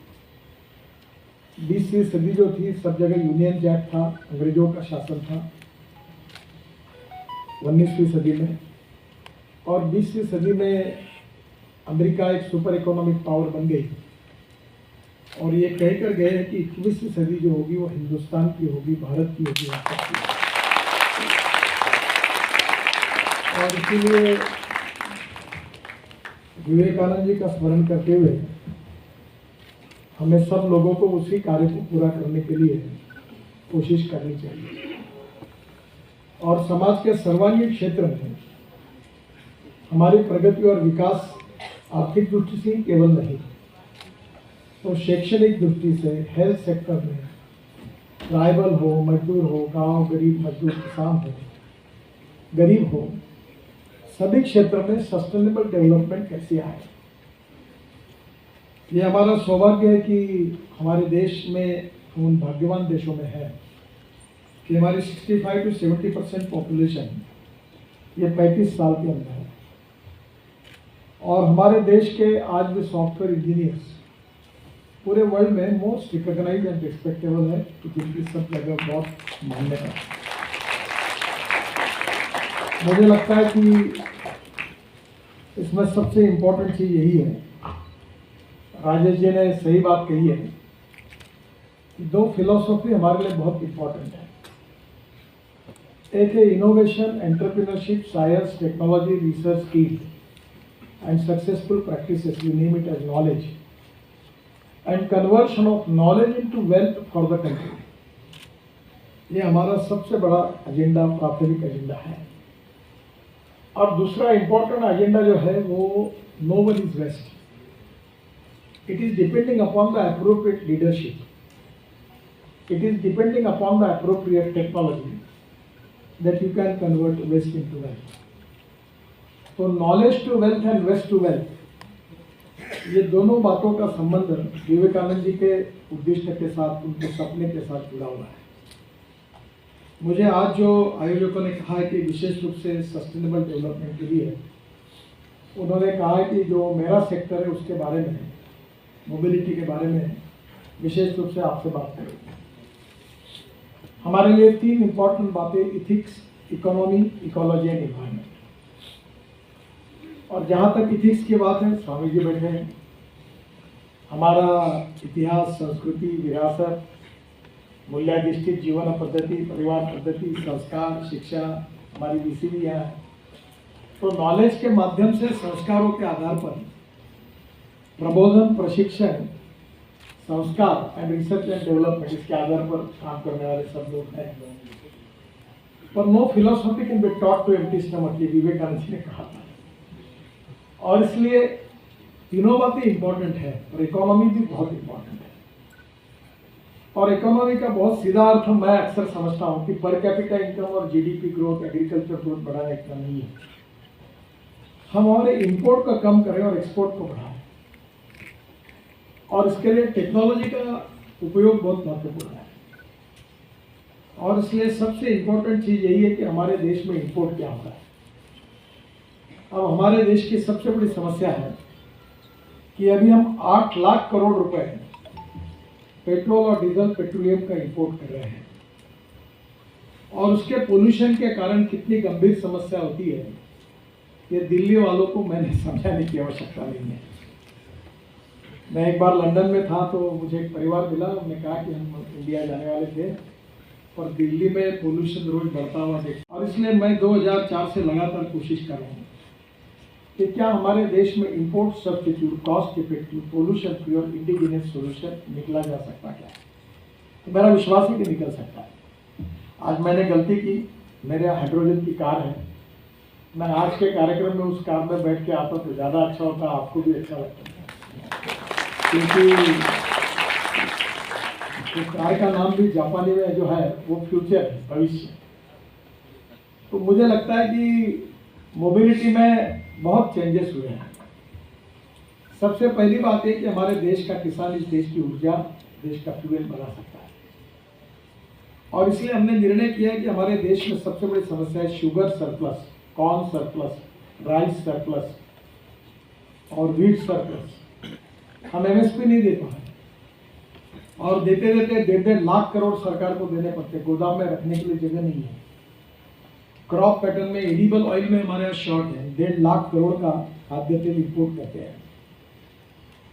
20वीं सदी जो थी सब जगह यूनियन जैक था, अंग्रेजों का शासन था 19वीं सदी में, और 20वीं सदी में अमेरिका एक सुपर इकोनॉमिक पावर बन गई। और ये कहकर गए हैं कि 21वीं सदी जो होगी वो हिंदुस्तान की होगी, भारत की होगी। और इसीलिए विवेकानंद जी का स्मरण करते हुए हमें सब लोगों को उसी कार्य को पूरा करने के लिए कोशिश करनी चाहिए। और समाज के सर्वांगीण क्षेत्र में हमारी प्रगति और विकास आर्थिक दृष्टि से केवल नहीं, तो शैक्षणिक दृष्टि से, हेल्थ सेक्टर में, ट्राइबल हो, मजदूर हो, गांव गरीब मजदूर, किसान हो, गरीब हो, सभी क्षेत्र में सस्टेनेबल डेवलपमेंट कैसे आए। ये हमारा सौभाग्य है कि हमारे देश में, हम उन भाग्यवान देशों में है कि हमारी 65 to 70% पॉपुलेशन ये 35 साल के अंदर है। और हमारे देश के आज भी सॉफ्टवेयर इंजीनियर्स पूरे वर्ल्ड में मोस्ट रिकॉग्नाइज एंड रिस्पेक्टेबल है, तो जिनकी सब जगह बहुत मान्यता है। मुझे लगता है कि इसमें सबसे इम्पोर्टेंट चीज़ यही है, राजेश जी ने सही बात कही है कि दो फिलॉसफी हमारे लिए बहुत इम्पोर्टेंट है। एक है innovation, entrepreneurship, science, technology, research, skill and successful practices, you name it as knowledge, and conversion of knowledge into wealth for the country. ये हमारा सबसे बड़ा एजेंडा, प्राथमिक एजेंडा है। और दूसरा इम्पोर्टेंट एजेंडा जो है वो no one is waste. It is depending upon the appropriate leadership. It is depending upon the appropriate technology that you can convert waste into wealth. So knowledge to wealth and waste to wealth, ये दोनों बातों का संबंध विवेकानंद जी के उद्देश्य के साथ, उनके सपने के साथ जुड़ा हुआ है। मुझे आज जो आयोजकों ने कहा है कि विशेष रूप से सस्टेनेबल डेवलपमेंट के लिए उन्होंने कहा है कि जो मेरा सेक्टर है उसके बारे में, मोबिलिटी के बारे में विशेष रूप से आपसे बात करें। हमारे लिए 3 इम्पोर्टेंट बातें, ethics, economy, ecology and environment. और जहाँ तक इथिक्स की बात है, स्वामी जी बैठे हैं। हमारा इतिहास, संस्कृति, विरासत, मूल्याधिष्ठित जीवन पद्धति, परिवार पद्धति, संस्कार, शिक्षा, हमारी VCD है। तो नॉलेज के माध्यम से, संस्कारों के आधार पर प्रबोधन, प्रशिक्षण, संस्कार एंड रिसर्च एंड डेवलपमेंट, इसके आधार पर काम करने वाले सब लोग हैं। पर no philosophy can be taught to empty stomach, ये विवेकानंद जी ने कहा था। और इसलिए तीनों बातें इंपॉर्टेंट है, और इकोनॉमी भी बहुत इंपॉर्टेंट है। और इकोनॉमी का बहुत सीधा अर्थ मैं अक्सर समझता हूँ कि पर कैपिटा इनकम और GDP ग्रोथ, एग्रीकल्चर ग्रोथ बढ़ाना इतना नहीं है। हम हमारे इंपोर्ट का कम करें और एक्सपोर्ट को बढ़ाएं, और इसके लिए टेक्नोलॉजी का उपयोग बहुत महत्वपूर्ण है। और इसलिए सबसे इम्पोर्टेंट चीज़ यही है कि हमारे देश में इंपोर्ट क्या होता है। अब हमारे देश की सबसे बड़ी समस्या है कि अभी हम 8 लाख करोड़ रुपए पेट्रोल और डीजल, पेट्रोलियम का इंपोर्ट कर रहे हैं। और उसके पोल्यूशन के कारण कितनी गंभीर समस्या होती है, ये दिल्ली वालों को मैंने समझाने की आवश्यकता नहीं है। मैं एक बार लंदन में था तो मुझे एक परिवार मिला, उन्होंने कहा कि हम इंडिया जाने वाले थे और दिल्ली में पोल्यूशन रोज बढ़ता हुआ देखा। और इसलिए मैं 2004 से लगातार कोशिश कर रहा हूँ कि क्या हमारे देश में import substitute, cost effective, pollution free और इंडिजिनियस सोल्यूशन निकला जा सकता क्या? तो मेरा विश्वास है कि निकल सकता है। आज मैंने गलती की, मेरे हाइड्रोजन की कार है, मैं आज के कार्यक्रम में उस कार में बैठ के आता तो ज़्यादा अच्छा होता, आपको भी अच्छा लगता, क्योंकि उस कार का नाम भी जापानी में जो है वो फ्यूचर है, भविष्य। तो मुझे लगता है कि मोबिलिटी में बहुत चेंजेस हुए हैं। सबसे पहली बात है कि हमारे देश का किसान इस देश की ऊर्जा, देश का फ्यूल बना सकता है। और इसलिए हमने निर्णय किया है कि हमारे देश में सबसे बड़ी समस्या है sugar surplus, corn surplus, rice surplus और व्हीट सरप्लस। हम MSP नहीं दे पाए, और देते देते 1.5 लाख करोड़ सरकार को देने पड़ते, गोदाम में रखने के लिए जगह नहीं है। क्रॉप पैटर्न में, एडिबल ऑयल में हमारे यहाँ शॉर्ट है, 1.5 लाख करोड़ का खाद्य तेल इंपोर्ट करते हैं।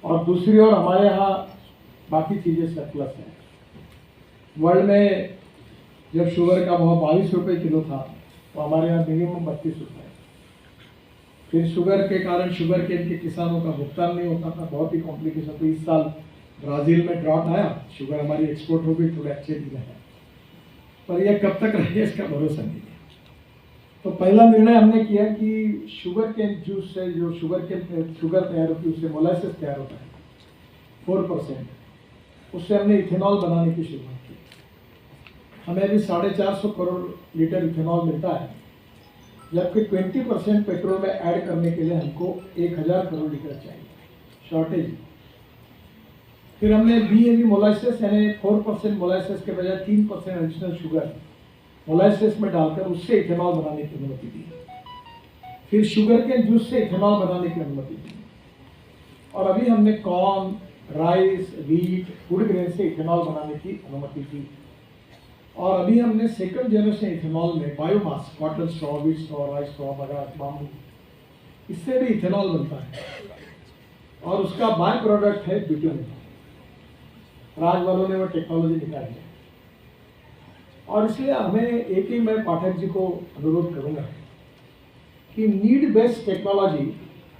और दूसरी ओर हमारे यहाँ बाकी चीज़ें सरप्लस है। वर्ल्ड में जब शुगर का भाव 22 रुपये किलो था तो हमारे यहाँ मिनिमम 32 रुपये। फिर शुगर के कारण शुगर केन के किसानों का भुगतान नहीं होता था, बहुत ही कॉम्प्लिकेशन। तो इस साल ब्राज़ील में ड्रॉट आया, शुगर हमारी एक्सपोर्ट हो गई, थोड़े अच्छे दिन है, पर यह कब तक रहेगा इसका भरोसा नहीं है। तो पहला निर्णय हमने किया कि शुगर केन जूस से जो शुगर तैयार होती है, उससे मोलासेस तैयार होता है 4%, उससे हमने इथेनॉल बनाने की शुरुआत की। हमें अभी 450 करोड़ लीटर इथेनॉल मिलता है, जबकि 20% पेट्रोल में ऐड करने के लिए हमको 1000 करोड़ लीटर चाहिए, शॉर्टेज। फिर हमने BAB मोलासेस यानी 4% मोलासेस के बजाय 3% एडिशनल शुगर मोलासेस में डालकर उससे इथेनॉल बनाने की अनुमति दी। फिर शुगर के जूस से इथेनॉल बनाने की अनुमति दी, और अभी हमने corn, rice, wheat, food grain से इथेनॉल बनाने की अनुमति दी। और अभी हमने सेकंड जनरेशन इथेनॉल में biomass, cotton straw, wheat straw, rice straw, bagasse, bamboo, इससे भी इथेनॉल बनता है, और उसका बाय प्रोडक्ट है बिटुमेन। राज वालों ने वो टेक्नोलॉजी निकाली है, और इसलिए हमें एक ही मैं पाठक जी को अनुरोध करूंगा कि नीड बेस्ड टेक्नोलॉजी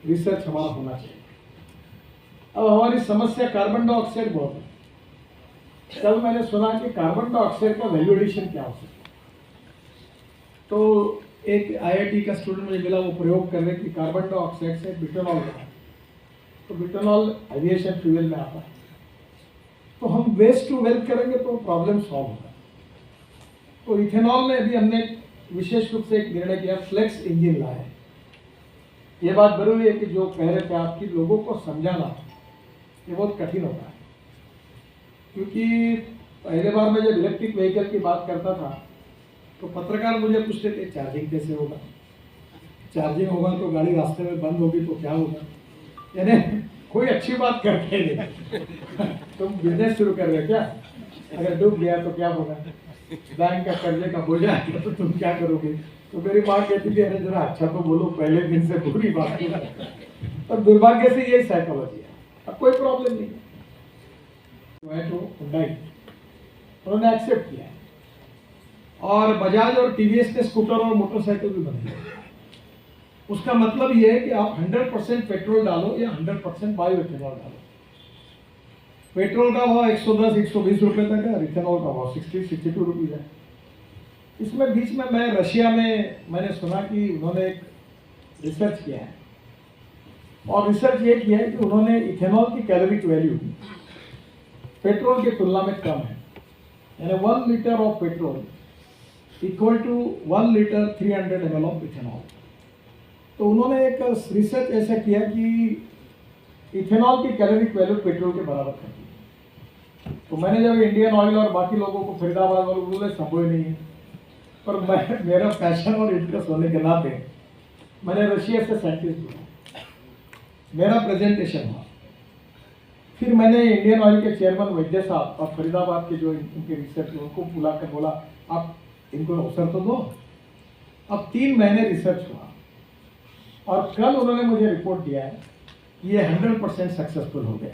रिसर्च हमारा होना चाहिए। अब हमारी समस्या कार्बन डाइऑक्साइड बहुत है। कल मैंने सुना कि कार्बन डाइऑक्साइड का वैल्यू एडिशन क्या हो सकता है, तो एक IIT का स्टूडेंट मुझे मिला, वो प्रयोग कर रहे कि कार्बन डाइऑक्साइड से बिटोनॉल बना, तो बिटोनॉल एविएशन फ्यूल में आता है, तो हम वेस्ट टू वेल्थ करेंगे तो प्रॉब्लम सॉल्व होगा। तो इथेनॉल में अभी हमने विशेष रूप से एक निर्णय किया, फ्लेक्स इंजन लाए। ये बात जरूरी है कि जो कह रहे थे आपकी लोगों को समझाना ये बहुत कठिन होता है, क्योंकि पहले बार मैं जब इलेक्ट्रिक व्हीकल की बात करता था तो पत्रकार मुझे पूछते थे चार्जिंग कैसे होगा, चार्जिंग होगा तो गाड़ी रास्ते में बंद होगी तो क्या होगा, यानी कोई अच्छी बात करते नहीं। तुम बिजनेस शुरू कर रहे क्या, अगर डूब गया तो क्या होगा, बैंक का कर्जे का बोझ आएगा तो तुम क्या करोगे। तो मेरी माँ कहती थी अरे जरा अच्छा तो बोलो, पहले दिन से बुरी बात की। पर दुर्भाग्य से यही साइकोलॉजी है, अब कोई प्रॉब्लम नहीं है। तो उन्होंने एक्सेप्ट किया, और बजाज और TVS ने स्कूटर और मोटरसाइकिल भी बनाई। उसका मतलब ये है कि आप 100% पेट्रोल डालो या 100% बायो इथेनॉल डालो। पेट्रोल का भाव 110-120 रुपए तक है, इथेनॉल का भाव 60-62 रुपीज़ है। इसमें बीच में मैं रशिया में मैंने सुना कि उन्होंने एक रिसर्च किया है, और रिसर्च ये किया है कि उन्होंने इथेनॉल की कैलोरिक वैल्यू पेट्रोल की तुलना में कम है, यानी 1 litre of petrol equal to 1 litre 300 ml of ethanol. तो उन्होंने एक रिसर्च ऐसा किया कि इथेनॉल की कैलोरिक वैल्यू पेट्रोल के बराबर कर दी। तो मैंने जब इंडियन ऑयल और बाकी लोगों को फरीदाबाद वालों को बोले संभव नहीं है, पर मेरा पैशन और इंटरेस्ट होने के नाते मैंने रशिया से साइंटिस्ट बुलाया, मेरा प्रेजेंटेशन हुआ। फिर मैंने इंडियन ऑयल के चेयरमैन वैद्य साहब और फरीदाबाद के जो इनके रिसर्च उनको बुलाकर बोला आप इनको अवसर तो दो। अब 3 महीने रिसर्च हुआ, और कल उन्होंने मुझे रिपोर्ट दिया है कि ये 100% सक्सेसफुल हो गया।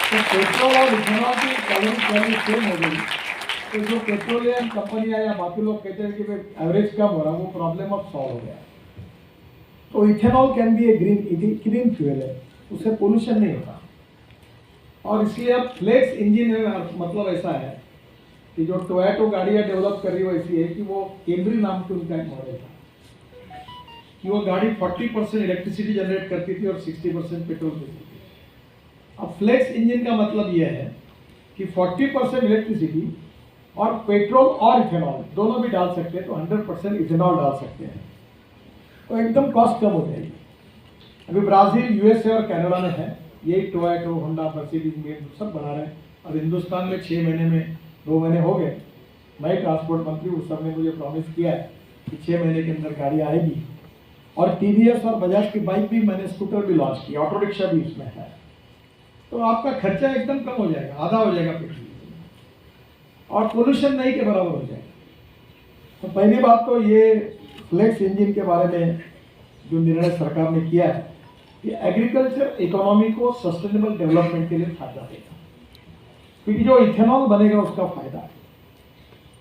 तो पेट्रोल और इथेनॉल की कैलोरिक वैल्यू सेम हो गई, तो जो पेट्रोलियम कंपनियां या बाकी लोग कहते हैं कि एवरेज कम हो रहा, वो प्रॉब्लम अब सॉल्व हो गया। तो ethanol can be A green fuel है, उससे पोल्यूशन नहीं होता। और इसलिए अब फ्लेक्स इंजन मतलब ऐसा है कि जो टोयोटा गाड़ियाँ डेवलप कर रही है वैसी है कि वो कैमरी नाम की उनका एक मॉडल था कि वो गाड़ी 40% इलेक्ट्रिसिटी जनरेट करती थी और 60% पेट्रोल देती थी। अब फ्लेक्स इंजन का मतलब यह है कि 40% इलेक्ट्रिसिटी और पेट्रोल और इथेनॉल दोनों भी डाल सकते हैं, तो 100% इथेनॉल डाल सकते हैं, तो एकदम कॉस्ट कम हो जाएगी। अभी ब्राज़ील, USA और कनाडा में है, यही टोयोटा, होंडा, मर्सिडीज सब बना रहे हैं। और हिंदुस्तान में 6 महीने में 2 महीने हो गए, मैं ट्रांसपोर्ट मंत्री उस सब ने मुझे प्रॉमिस किया है कि 6 महीने के अंदर गाड़ी आएगी। और TVS और बजाज की बाइक भी, मैंने स्कूटर भी लॉन्च किया, ऑटो रिक्शा भी इसमें है। तो आपका खर्चा एकदम कम हो जाएगा, आधा हो जाएगा पेट्रोल, और पोल्यूशन नहीं के बराबर हो जाएगा। तो पहली बात तो ये फ्लेक्स इंजन के बारे में जो निर्णय सरकार ने किया है, ये एग्रीकल्चर इकोनॉमी को सस्टेनेबल डेवलपमेंट के लिए फायदा देगा, क्योंकि जो इथेनॉल बनेगा उसका फायदा है।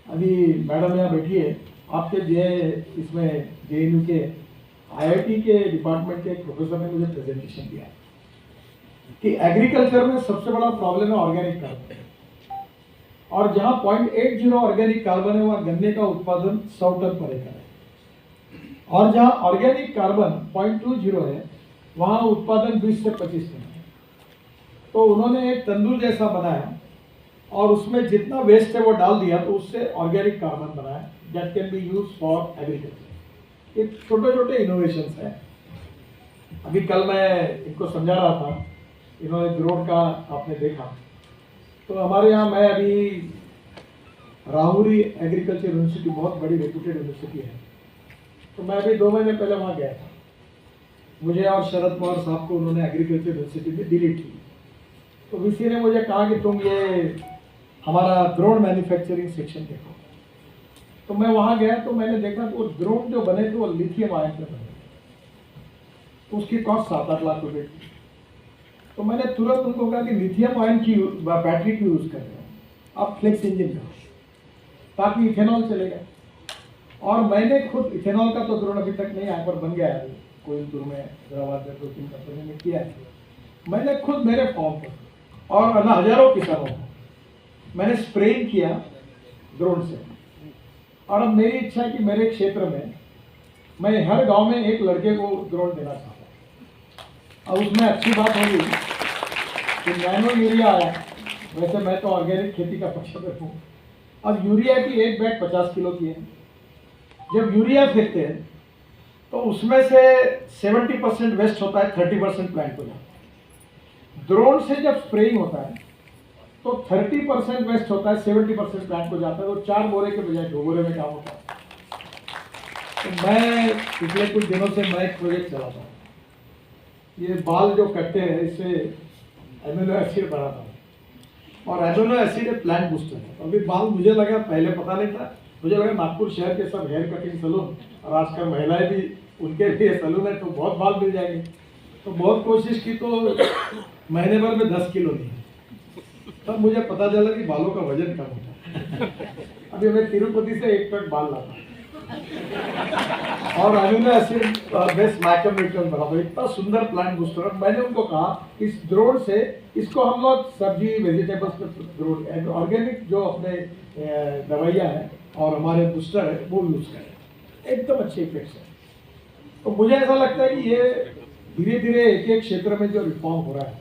अभी मैडम यहाँ बैठी है, आपके इसमें JNU के आईआईटी के डिपार्टमेंट के एक प्रोफेसर ने मुझे प्रेजेंटेशन दिया कि एग्रीकल्चर में सबसे बड़ा प्रॉब्लम है ऑर्गेनिक कार्बन, और जहां 0.80 ऑर्गेनिक कार्बन है वहां गन्ने का उत्पादन 100 टन पर एकड़ है, और जहां ऑर्गेनिक कार्बन 0.20 है वहां उत्पादन 20 से 25 टन है। तो उन्होंने एक तंदूर जैसा बनाया और उसमें जितना वेस्ट है वो डाल दिया, तो उससे ऑर्गेनिक कार्बन बनाया that can be use for agriculture. एक छोटे छोटे इनोवेशंस हैं। अभी कल मैं इनको समझा रहा था, इन्होंने ड्रोन का आपने देखा, तो हमारे यहाँ मैं अभी राहुरी एग्रीकल्चर यूनिवर्सिटी बहुत बड़ी रेप्यूटेड यूनिवर्सिटी है, तो मैं अभी 2 महीने पहले वहाँ गया था। मुझे और शरद पवार साहब को उन्होंने एग्रीकल्चर यूनिवर्सिटी में डिलीट की, तो वीसी ने मुझे कहा कि तुम ये हमारा ड्रोन मैन्युफैक्चरिंग सेक्शन देखो। तो मैं वहाँ गया तो मैंने देखा कि वो ड्रोन जो बने थे वो लिथियम आयन में बने, तो उसकी कॉस्ट 7-8 लाख रुपए थी। तो मैंने तुरंत उनको कहा कि लिथियम आयन की बैटरी की यूज़ कर रहे हो आप, फ्लेक्स इंजन करो ताकि इथेनॉल चलेगा। और मैंने खुद इथेनॉल का तो ड्रोन अभी तक नहीं यहाँ पर बन गया है, कोयलपुर में, हैदराबाद में 2-3 कंपनी में किया है। मैंने खुद मेरे फॉर्म पर और हजारों किसानों को मैंने स्प्रेइंग किया ड्रोन से। और अब मेरी इच्छा है कि मेरे क्षेत्र में मैं हर गांव में एक लड़के को ड्रोन देना चाहता हूँ। अब उसमें अच्छी बात होगी कि नैनो यूरिया आया, वैसे मैं तो ऑर्गेनिक खेती का पक्षधर हूँ। अब यूरिया की एक बैग 50 किलो की है। जब यूरिया फेंकते हैं तो उसमें से 70% वेस्ट होता है, 30% प्लांट को जाता है। ड्रोन से जब स्प्रेइंग होता है तो 30% वेस्ट होता है, 70% प्लांट को जाता है। तो 4 बोरे के बजाय 2 बोरे में काम होता है। तो मैं पिछले कुछ दिनों से मैं एक प्रोजेक्ट चलाता हूँ, ये बाल जो कटते हैं इससे एमिनो एसिड बनाता हूँ, और एमिनो एसिड प्लांट बूस्टर है। अभी बाल मुझे लगा, पहले पता नहीं था, मुझे लगा नागपुर शहर के सब हेयर कटिंग सैलून और आजकल महिलाएं भी, उनके भी सैलून है तो बहुत बाल मिल जाएंगे। तो बहुत कोशिश की तो महीने भर में 10 किलो नहीं, तब मुझे पता चला कि बालों का वजन कम होता है। अभी मैं तिरुपति से 1 ट्रक बाल लाता और एमिनो एसिड बेस्ड माइक्रोन्यूट्रिएंट बना, इतना सुंदर प्लांट बूस्टर। मैंने उनको कहा इस ड्रोन से इसको हम लोग सब्जी वेजिटेबल्स में ड्रोन ऑर्गेनिक जो अपने दवाइयाँ हैं और हमारे बूस्टर है वो यूज़ करें, एकदम अच्छे इफेक्ट्स है। तो मुझे ऐसा लगता है कि ये धीरे धीरे एक एक क्षेत्र में जो रिफॉर्म हो रहा है,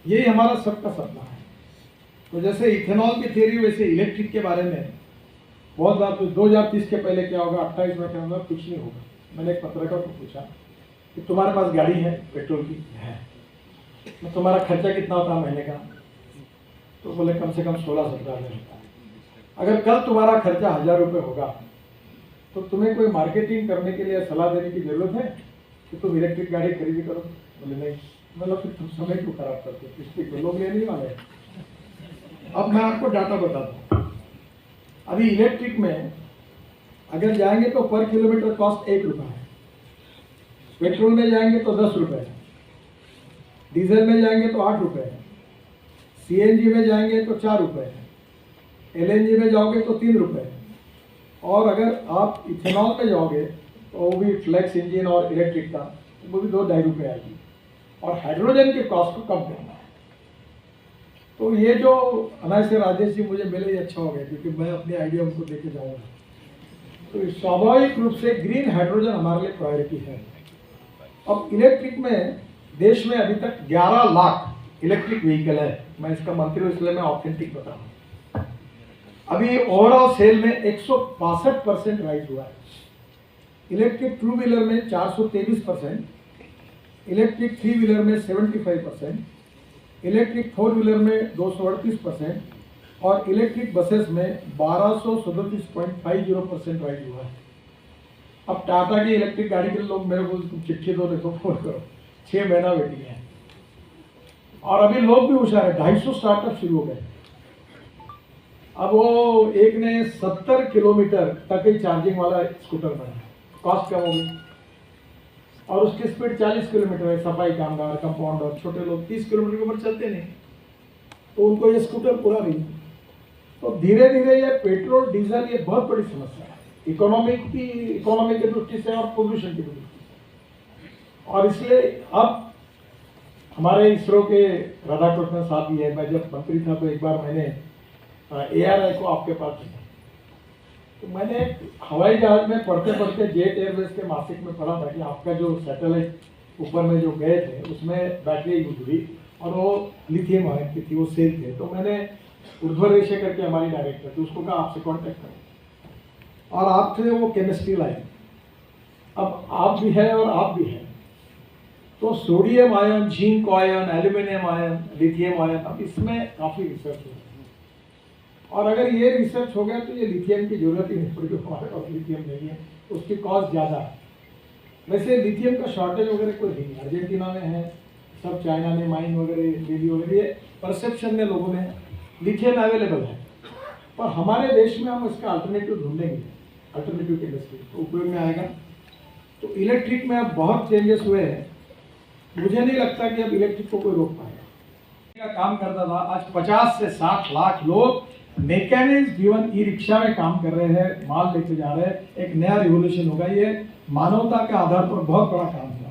यही हमारा सबका सपना है। तो जैसे इथेनॉल की थियरी, वैसे इलेक्ट्रिक के बारे में बहुत बात हुई। 2030 के पहले क्या होगा, 28 में क्या होगा, कुछ नहीं होगा। मैंने एक पत्रकार को पूछा कि तुम्हारे पास गाड़ी है पेट्रोल की है, तो तुम्हारा खर्चा कितना होता है महीने का? तो बोले कम से कम 16-17 हज़ार होता है। अगर कल तुम्हारा खर्चा 1000 रुपये होगा तो तुम्हें कोई मार्केटिंग करने के लिए सलाह देने की जरूरत है कि तुम इलेक्ट्रिक गाड़ी खरीदी करो? बोले नहीं। मतलब फिर तुम समय क्यों खराब करते हो, इसलिए तो लोग लेने वाले। अब मैं आपको डाटा बताता हूँ। अभी इलेक्ट्रिक में अगर जाएंगे तो पर किलोमीटर कॉस्ट 1 रुपया है, पेट्रोल में जाएंगे तो 10 रुपये है, डीजल में जाएंगे तो 8 रुपये है, सीएनजी में जाएंगे तो 4 रुपये है, एलएनजी में जाओगे तो 3 रुपये है, और अगर आप इथेनॉल में जाओगे तो वो भी फ्लेक्स इंजन और इलेक्ट्रिक का, तो वो भी 2-2.5 रुपये आएगी। और हाइड्रोजन की कॉस्ट को कम करना है। तो ये जो अनाज से राजेश जी मुझे मिले, ये अच्छा हो गया, क्योंकि मैं अपने आइडिया उनको देके जाऊँगा। तो स्वाभाविक रूप से ग्रीन हाइड्रोजन हमारे लिए प्रायोरिटी है। अब इलेक्ट्रिक में देश में अभी तक 11 लाख इलेक्ट्रिक व्हीकल है। मैं इसका मंत्री हूँ इसलिए मैं ऑथेंटिक बता रहा हूँ। अभी ओवरऑल सेल में 162% राइज हुआ है। इलेक्ट्रिक 2 व्हीलर में 423%, इलेक्ट्रिक 3 व्हीलर में 75%, इलेक्ट्रिक 4 व्हीलर में 238% और इलेक्ट्रिक बसेस में 1237.50% राइज हुआ है। अब टाटा की इलेक्ट्रिक गाड़ी के लोग मेरे को चिट्ठी दो, देखो फोन करो, 6 महीना वेटिंग है। और अभी लोग भी होशियार है, 250 स्टार्टअप शुरू हो गए। अब वो एक ने 70 किलोमीटर तक ही चार्जिंग वाला स्कूटर बनाया, कॉस्ट कम हो गई, और उसकी स्पीड 40 किलोमीटर है। सफाई कामगार, कंपाउंडर, छोटे लोग 30 किलोमीटर के ऊपर चलते नहीं, तो उनको ये स्कूटर पूरा नहीं। तो धीरे धीरे ये पेट्रोल डीजल ये बहुत बड़ी समस्या है, इकोनॉमी की दृष्टि से और पोल्यूशन की दृष्टि से। और इसलिए अब हमारे इसरो के राधाकृष्णन साहब भी है। मैं जब मंत्री था तो एक बार मैंने ARI को आपके पास भेजा, तो मैंने हवाई जहाज में पढ़ते पढ़ते जेट एयरवेज के मासिक में पढ़ा था कि आपका जो सैटेलाइट ऊपर में जो गए थे उसमें बैटरी यूज हुई और वो लिथियम आयन की थी, वो सेल थे। तो मैंने उर्ध्व रेशे करके हमारी डायरेक्टर थी, उसको कहा आपसे कॉन्टेक्ट करो, और आप थे वो केमिस्ट्री लाइन। अब आप भी है और आप भी है, तो sodium ion, zinc ion, aluminium ion, lithium ion, अब इसमें काफ़ी रिसर्च हो रही है। और अगर ये रिसर्च हो गया तो ये लिथियम की जरूरत ही नहीं पड़ेगी, हमारे पास लिथियम नहीं है, तो उसकी कॉस्ट ज़्यादा है। वैसे लिथियम का शॉर्टेज वगैरह कोई नहीं, अर्जेंटीना में है, सब चाइना ने माइन वगैरह दिल्ली वगैरह, ये परसेप्शन में लोगों में लिथियम अवेलेबल है, पर हमारे देश में हम इसका अल्टरनेटिव ढूंढेंगे, अल्टरनेटिव केमिस्ट्री तो उपयोग में आएगा। तो इलेक्ट्रिक में अब बहुत चेंजेस हुए हैं, मुझे नहीं लगता कि अब इलेक्ट्रिक को कोई रोक पाएगा। काम करता था, आज 50 से 60 लाख लोग मैकेनिक्स ड्रिवन ई रिक्शा में काम कर रहे हैं, माल लेके जा रहे हैं। एक नया रिवोल्यूशन होगा, ये मानवता के आधार पर बहुत बड़ा काम हुआ।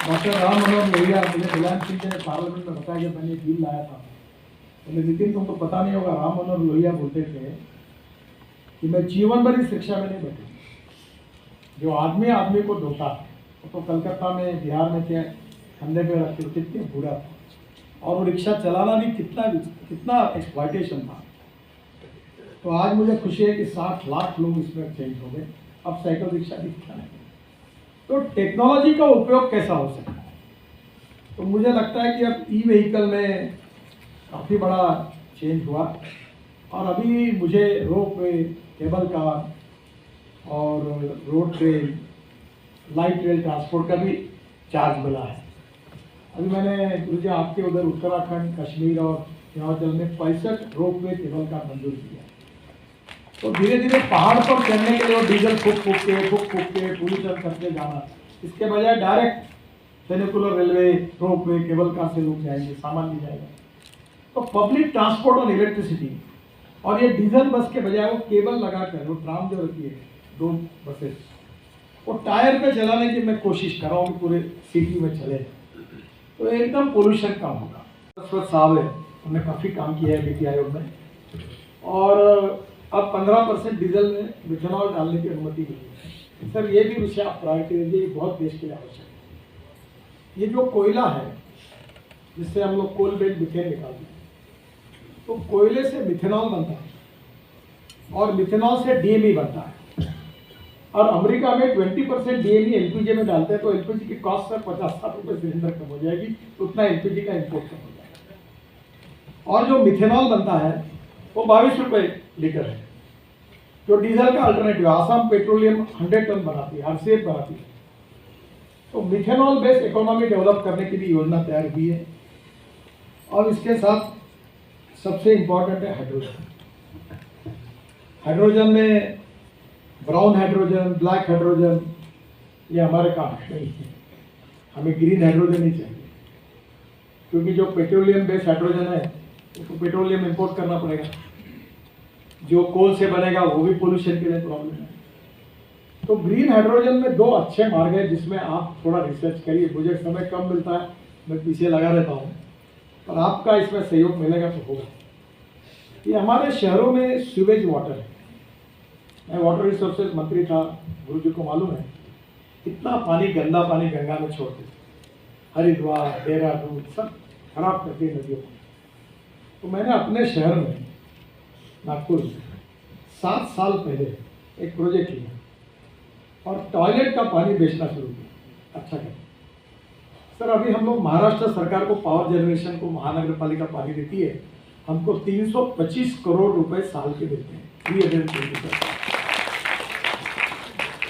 डॉक्टर राम मनोहर लोहिया, मुझे मुलायम सिंह ने पार्लियामेंट में बताया कि मैंने बिल लाया था, तो नितिन तुमको पता नहीं होगा, राम मनोहर लोहिया बोलते थे कि मैं जीवन भर इस रिक्शा में नहीं बैठूंगा। जो आदमी आदमी को धोता है, तो कलकत्ता में, बिहार में थे, कंधे पे रखते, कितने बुरा था, और वो रिक्शा चलाना भी कितना एक्सप्लॉयटेशन था। तो आज मुझे खुशी है कि 60 लाख लोग इसमें चेंज हो गए, अब साइकिल रिक्शा दिखता है। तो टेक्नोलॉजी का उपयोग कैसा हो सकता है, तो मुझे लगता है कि अब ई व्हीकल में काफ़ी बड़ा चेंज हुआ, और अभी मुझे रोपवे, केबल कार और road train, light rail transport का भी चार्ज मिला है। अभी मैंने गुरुजी आपके उधर उत्तराखंड, कश्मीर और हिमाचल में 65 रोपवे केबल कार मंजूर किया। तो धीरे धीरे पहाड़ पर चढ़ने के लिए डीजल फूक फूक के पोल्यूशन करके जाना, इसके बजाय direct funicular railway, ropeway, cable car से लोग जाएंगे, सामान भी जाएगा। तो पब्लिक ट्रांसपोर्ट और इलेक्ट्रिसिटी, और ये डीजल बस के बजाय वो केबल लगाकर, वो ट्राम जो रहती है, 2 बसेस, वो टायर पे चलाने की मैं कोशिश कर रहा हूँ कि पूरे सिटी में चले, तो एकदम पोल्यूशन कम होगा। सरस्वत साहब है, उन्होंने काफ़ी काम किया है नीति आयोग में, और अब 15% डीजल में मिथेनॉल डालने की अनुमति मिली है। सर ये भी विषय आप प्रायोरिटी दीजिए, बहुत देश के लिए आवश्यक है। ये जो कोयला है जिससे हम लोग कोल बेल्ट मिथेन निकालते हैं, तो कोयले से मिथेनॉल बनता है और मिथेनॉल से DME बनता है, और अमेरिका में 20% DME LPG में डालते हैं, तो LPG की कॉस्ट सर 50-60 रुपये सिलेंडर कम हो जाएगी, तो उतना LPG का इम्पोर्ट कम हो जाएगा। और जो मिथेनॉल बनता है वो 22 रुपये लीटर है, जो डीजल का अल्टरनेटिव। आसाम पेट्रोलियम 100 टन बनाती है, RCF बनाती है। तो मिथेनॉल बेस्ड इकोनॉमी डेवलप करने की भी योजना तैयार हुई है, और इसके साथ सबसे इम्पोर्टेंट है हाइड्रोजन। हाइड्रोजन में ब्राउन हाइड्रोजन, ब्लैक हाइड्रोजन, ये हमारे काम नहीं है, हमें ग्रीन हाइड्रोजन ही चाहिए, क्योंकि जो पेट्रोलियम बेस्ड हाइड्रोजन है उसको पेट्रोलियम इंपोर्ट करना पड़ेगा, जो कोल से बनेगा वो भी पोल्यूशन के लिए प्रॉब्लम है। तो ग्रीन हाइड्रोजन में 2 अच्छे मार्ग है जिसमें आप थोड़ा रिसर्च करिए। मुझे समय कम मिलता है, मैं पीछे लगा रहता हूँ, पर आपका इसमें सहयोग मिलेगा तो होगा। ये हमारे शहरों में सीवेज वाटर है, मैं वाटर रिसोर्सेज मंत्री था, गुरु जी को मालूम है कितना पानी, गंदा पानी गंगा में छोड़ते थे, हरिद्वार, देहरादून सब खराब करती है नदियों को। तो मैंने अपने शहर में नागपुर में 7 साल पहले एक प्रोजेक्ट लिया और टॉयलेट का पानी बेचना शुरू किया। अच्छा क्या सर, अभी हम लोग महाराष्ट्र सरकार को पावर जनरेशन को महानगर पालिका पानी देती है, हमको 325 करोड़ रुपए साल के देते हैं, 320।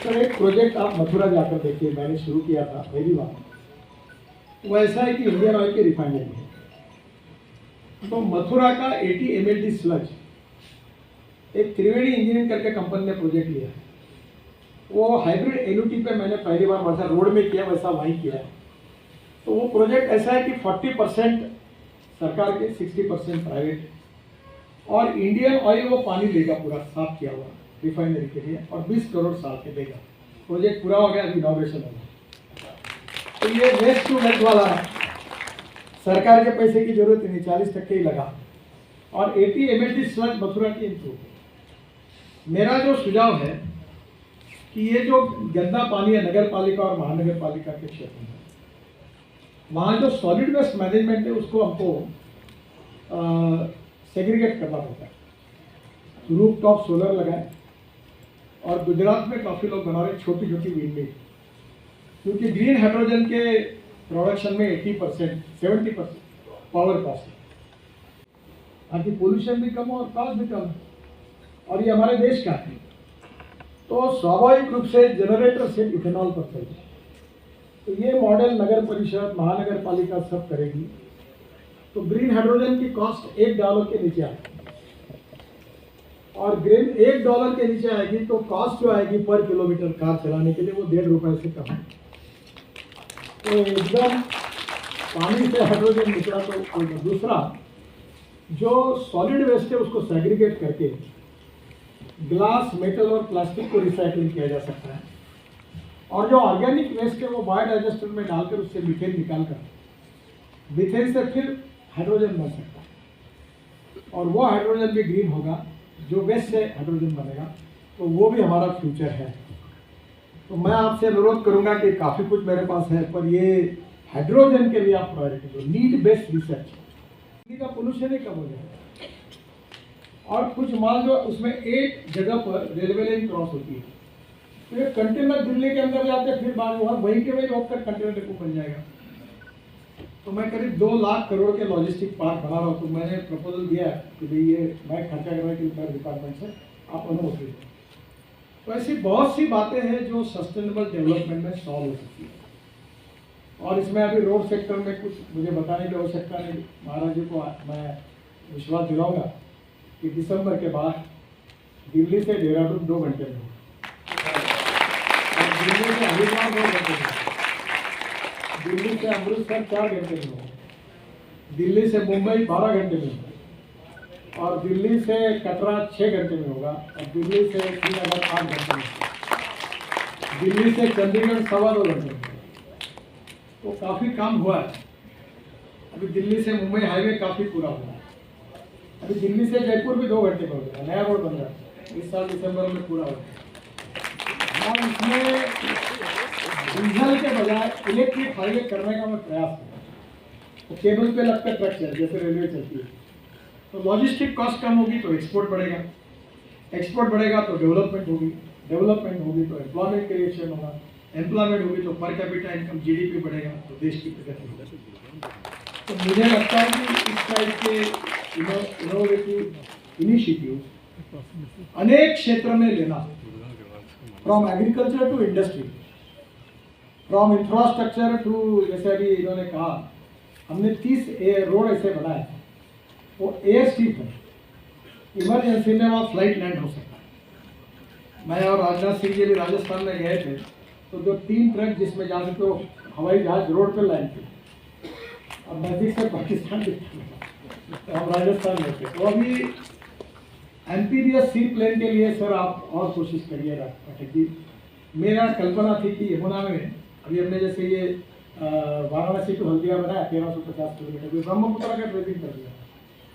सर एक प्रोजेक्ट आप मथुरा जाकर देखिए, मैंने शुरू किया था पहली बार। वो ऐसा है कि इंडियन ऑयल की रिफाइनरी है, तो मथुरा का 80 MLD स्लज एक त्रिवेणी इंजीनियरिंग करके कंपनी ने प्रोजेक्ट लिया। वो हाइब्रिड एनुटी पे मैंने पहली बार वैसा रोड में किया, वैसा वहीं किया। तो वो प्रोजेक्ट ऐसा है कि 40% सरकार के, 60% प्राइवेट, और इंडियन ऑयल वो पानी देगा पूरा साफ किया हुआ रिफाइनरी के लिए, और 20 करोड़ साल के देगा। प्रोजेक्ट पूरा हो गया, अभी इनॉग्रेशन होगा। तो ये वेस्ट टू वेल्थ वाला है, सरकार के पैसे की जरूरत नहीं, 40% ही लगा। और 80 MLD स्लग मथुरा की इंप्रूव। मेरा जो सुझाव है कि ये जो गंदा पानी है नगर पालिका और महानगर पालिका के क्षेत्र में, वहाँ जो सॉलिड वेस्ट मैनेजमेंट है उसको हमको सेग्रीगेट करना पड़ता है। रूफ टॉप सोलर लगाए, और गुजरात में काफ़ी लोग बना रहे छोटी छोटी विंडमिल, क्योंकि ग्रीन हाइड्रोजन के प्रोडक्शन में 80% 70% पावर कॉस्ट है, ताकि पोल्यूशन भी कम हो और कॉस्ट भी कम है, और ये हमारे देश का है। तो स्वाभाविक रूप से जनरेटर से इथेनॉल पर चलते, तो ये मॉडल नगर परिषद महानगर पालिका सब करेगी, तो ग्रीन हाइड्रोजन की कॉस्ट $1 के नीचे आएगी, और ग्रीन $1 के नीचे आएगी तो कॉस्ट जो आएगी पर किलोमीटर कार चलाने के लिए वो ₹1.5 से कम है। तो एकदम पानी से हाइड्रोजन निकला तो दूसरा जो सॉलिड वेस्ट है उसको सेग्रीगेट करके ग्लास, मेटल और प्लास्टिक को रिसाइकलिंग किया जा सकता है, और जो ऑर्गेनिक वेस्ट है वो बायोडाइजेस्टर में डालकर उससे मीथेन निकालकर मीथेन से फिर हाइड्रोजन बन सकता है, और वो हाइड्रोजन भी ग्रीन होगा, जो वेस्ट से हाइड्रोजन बनेगा, तो वो भी हमारा फ्यूचर है। तो मैं आपसे अनुरोध करूंगा कि काफ़ी कुछ मेरे पास है, पर ये हाइड्रोजन के लिए आप प्रायोरिटी दो, नीड बेस्ड रिसर्च, दिल्ली का पोल्यूशन ही कम हो जाएगा। और कुछ मान लो उसमें एक जगह पर रेलवे लाइन क्रॉस होती है, तो ये कंटेनर दिल्ली के अंदर जाते हैं, फिर बाद में वहीं के वहीं रोककर कंटेनर डिपो बन जाएगा। तो मैं करीब 2 लाख करोड़ के लॉजिस्टिक पार्क बना रहा हूँ, तो मैंने प्रपोजल दिया कि भाई ये मैं खर्चा करने के लिए डिपार्टमेंट से आप अनुमति दें। तो ऐसी बहुत सी बातें हैं जो सस्टेनेबल डेवलपमेंट में सॉल्व हो सकती है, और इसमें अभी रोड सेक्टर में कुछ मुझे बताने की आवश्यकता नहीं। महाराज जी को मैं विश्वास दिलाऊंगा कि दिसंबर के बाद दिल्ली से देहरादून 2 घंटे में हो, और दिल्ली से हरिद्वार 2 घंटे में, दिल्ली से अमृतसर 4 घंटे में हो, दिल्ली से मुंबई 12 घंटे में हो, और दिल्ली से कटरा 6 घंटे में होगा, और दिल्ली से श्रीनगर 8 घंटे में, दिल्ली से चंडीगढ़ 2.25 घंटे में। तो काफ़ी काम हुआ है। अभी दिल्ली से मुंबई हाईवे काफ़ी पूरा हुआ है। अभी दिल्ली से जयपुर भी 2 घंटे में हो गया, नया रोड बन रहा है, इस साल दिसंबर में पूरा हो गया। और इसमें डीजल के बजाय इलेक्ट्रिक हाईवे करने का मैं प्रयास करूँ, तो केबल पे लगकर ट्रक चल जैसे रेलवे चलती है, तो लॉजिस्टिक कॉस्ट कम होगी तो एक्सपोर्ट बढ़ेगा, एक्सपोर्ट बढ़ेगा तो डेवलपमेंट होगी, डेवलपमेंट होगी तो एम्प्लॉयमेंट क्रिएशन होगा, एम्प्लॉयमेंट होगी तो पर कैपिटा इनकम GDP बढ़ेगा, तो देश की प्रगति होगी। तो मुझे लगता है कि इस टाइप के इनोवेटिव इनिशिएटिव अनेक क्षेत्र में लेना, from agriculture to industry, from infrastructure to, जैसे अभी इन्होंने कहा हमने 30 रोड ऐसे बनाए, वो एयर स्ट्रिप है, इमरजेंसी में वहाँ फ्लाइट लैंड हो सकता है। मैं और राजनाथ सिंह जी भी राजस्थान में गए थे, तो जो 3 ट्रक जिसमें जाने तो हवाई जहाज रोड पर लैंड थे, और नज़दीक से पाकिस्तान तो हम राजस्थान में थे। तो अभी एम्फीबियस सी प्लेन के लिए सर आप और कोशिश करिएगा पाठक जी। मेरा कल्पना थी कि यमुना में अभी हमने जैसे ये वाराणसी टू हल्दिया बनाया 1350 किलोमीटर, ब्रह्मपुत्र का ड्रेजिंग कर दिया,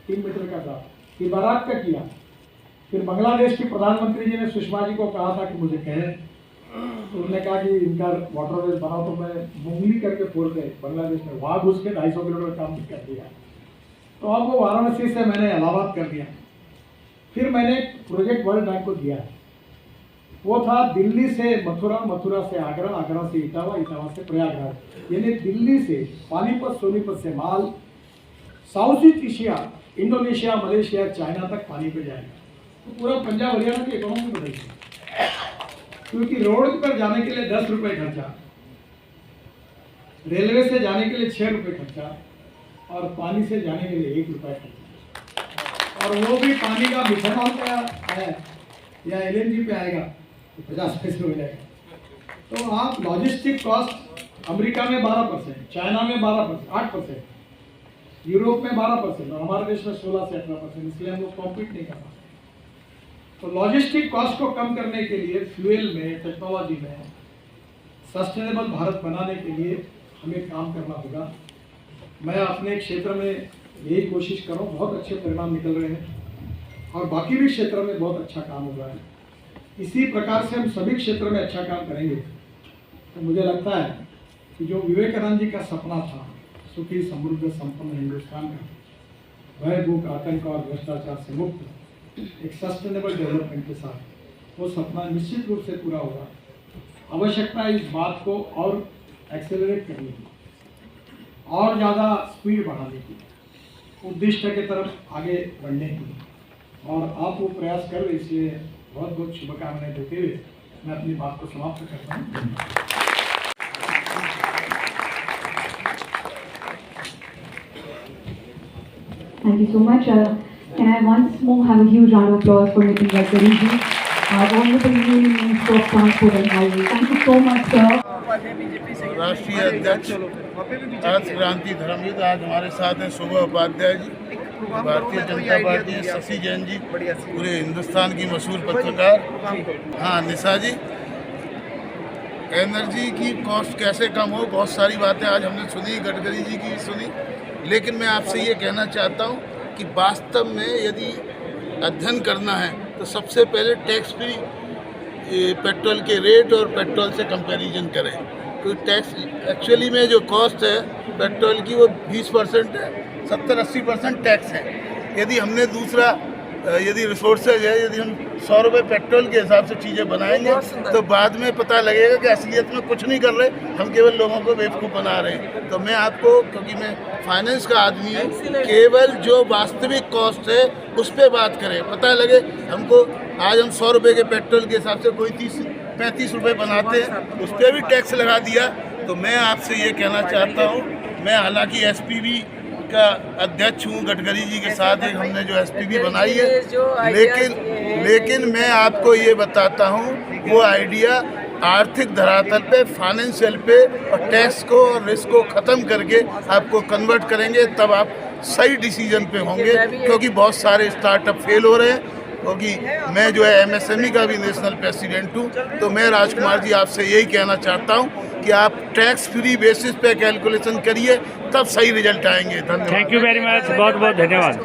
3 मीटर का था, इबारात का किया। फिर बांग्लादेश की प्रधानमंत्री जी ने सुषमा जी को कहा था कि मुझे कहें, तो उन्होंने कहा कि इनका वाटरवेज बनाओ, तो मैं मुंगली करके फोड़ के बांग्लादेश में वहाँ घुस के 250 किलोमीटर काम कर दिया। तो अब वो वाराणसी से मैंने इलाहाबाद कर दिया। फिर मैंने प्रोजेक्ट वर्ल्ड बैंक को दिया, वो था दिल्ली से मथुरा, मथुरा से आगरा, आगरा से इटावा, इटावा से प्रयागराज, यानी दिल्ली से पानीपत, सोनीपत से माल South East Asia, Indonesia, Malaysia, China तक पानी पे जाएगा। तो पूरा पंजाब हरियाणा की इकोनॉमी बढ़ेगी, क्योंकि रोड पर जाने के लिए 10 रुपये खर्चा, रेलवे से जाने के लिए 6 रुपये खर्चा, और पानी से जाने के लिए 1 रुपया खर्चा, और वो भी पानी का मिथेनॉल का है या LNG पे आएगा तो 50 पैसे हो जाएगा। तो आप लॉजिस्टिक कॉस्ट अमेरिका में 12%, चाइना में 12%, 8%, यूरोप में 12%, और हमारे देश में 16 से 18%, इसलिए हम लोग कॉम्पीट नहीं कर पाते। तो लॉजिस्टिक कॉस्ट को कम करने के लिए फ्यूल में, टेक्नोलॉजी में सस्टेनेबल भारत बनाने के लिए हमें काम करना होगा। मैं अपने क्षेत्र में यही कोशिश कर रहा हूँ, बहुत अच्छे परिणाम निकल रहे हैं और बाकी भी क्षेत्र में बहुत अच्छा काम हो रहा है। इसी प्रकार से हम सभी क्षेत्र में अच्छा काम करेंगे तो मुझे लगता है कि जो विवेकानंद जी का सपना था, सुखी समृद्ध संपन्न हिंदुस्तान का, भय भूख आतंक और भ्रष्टाचार से मुक्त एक सस्टेनेबल डेवलपमेंट के साथ, वो सपना निश्चित रूप से पूरा होगा। आवश्यकता है इस बात को और एक्सेलरेट करने की, और ज़्यादा स्पीड बढ़ाने की, उद्दिष्ट के तरफ आगे बढ़ने की, और आप वो प्रयास कर रहे, इसलिए बहुत बहुत शुभकामनाएं देते हुए मैं अपनी बात को समाप्त करता हूँ। Thank you so much. Can I once more have a huge round of applause for Nitin Gadkari ji, Honorable Union Minister of Transport and Highways. Thank you so much, sir. राष्ट्रीय अध्यक्ष अर्थ क्रांति धर्मयुद्ध आज हमारे साथ हैं शोभा उपाध्याय जी, भारतीय जनता पार्टी, शशि जैन जी, पूरे हिंदुस्तान की मशहूर पत्रकार, हाँ निशा जी। एनर्जी की कॉस्ट कैसे कम हो, बहुत सारी बातें आज हमने सुनी, गडकरी जी की सुनी, लेकिन मैं आपसे ये कहना चाहता हूँ कि वास्तव में यदि अध्ययन करना है तो सबसे पहले टैक्स फ्री पेट्रोल के रेट और पेट्रोल से कंपैरिजन करें। तो टैक्स एक्चुअली में जो कॉस्ट है पेट्रोल की वो 20% है, 70-80% टैक्स है। यदि हमने दूसरा यदि रिसोर्सेज है, यदि हम 100 रुपये पेट्रोल के हिसाब से चीज़ें बनाएंगे तो बाद में पता लगेगा कि असलियत में कुछ नहीं कर रहे, हम केवल लोगों को बेवकूफ़ बना रहे हैं। तो मैं आपको, क्योंकि मैं फाइनेंस का आदमी हूँ, केवल जो वास्तविक कॉस्ट है उस पर बात करें, पता लगे हमको। आज हम 100 रुपये के पेट्रोल के हिसाब से कोई 30-35 रुपये बनाते हैं, उस पर भी टैक्स लगा दिया। तो मैं आपसे ये कहना चाहता हूँ, मैं हालांकि SPV का अध्यक्ष हूँ, गडकरी जी के साथ एक हमने जो SPV बनाई है, लेकिन मैं आपको ये बताता हूँ वो आइडिया आर्थिक धरातल पे, फाइनेंशियल पे और टैक्स को और रिस्क को ख़त्म करके आपको कन्वर्ट करेंगे, तब आप सही डिसीजन पे होंगे। क्योंकि बहुत सारे स्टार्टअप फेल हो रहे हैं, क्योंकि मैं जो है MSME का भी नेशनल प्रेसिडेंट हूँ। तो मैं राजकुमार जी आपसे यही कहना चाहता हूँ कि आप टैक्स फ्री बेसिस पे कैलकुलेशन करिए, तब सही रिजल्ट आएंगे। धन्यवाद। थैंक यू वेरी मच, बहुत बहुत धन्यवाद।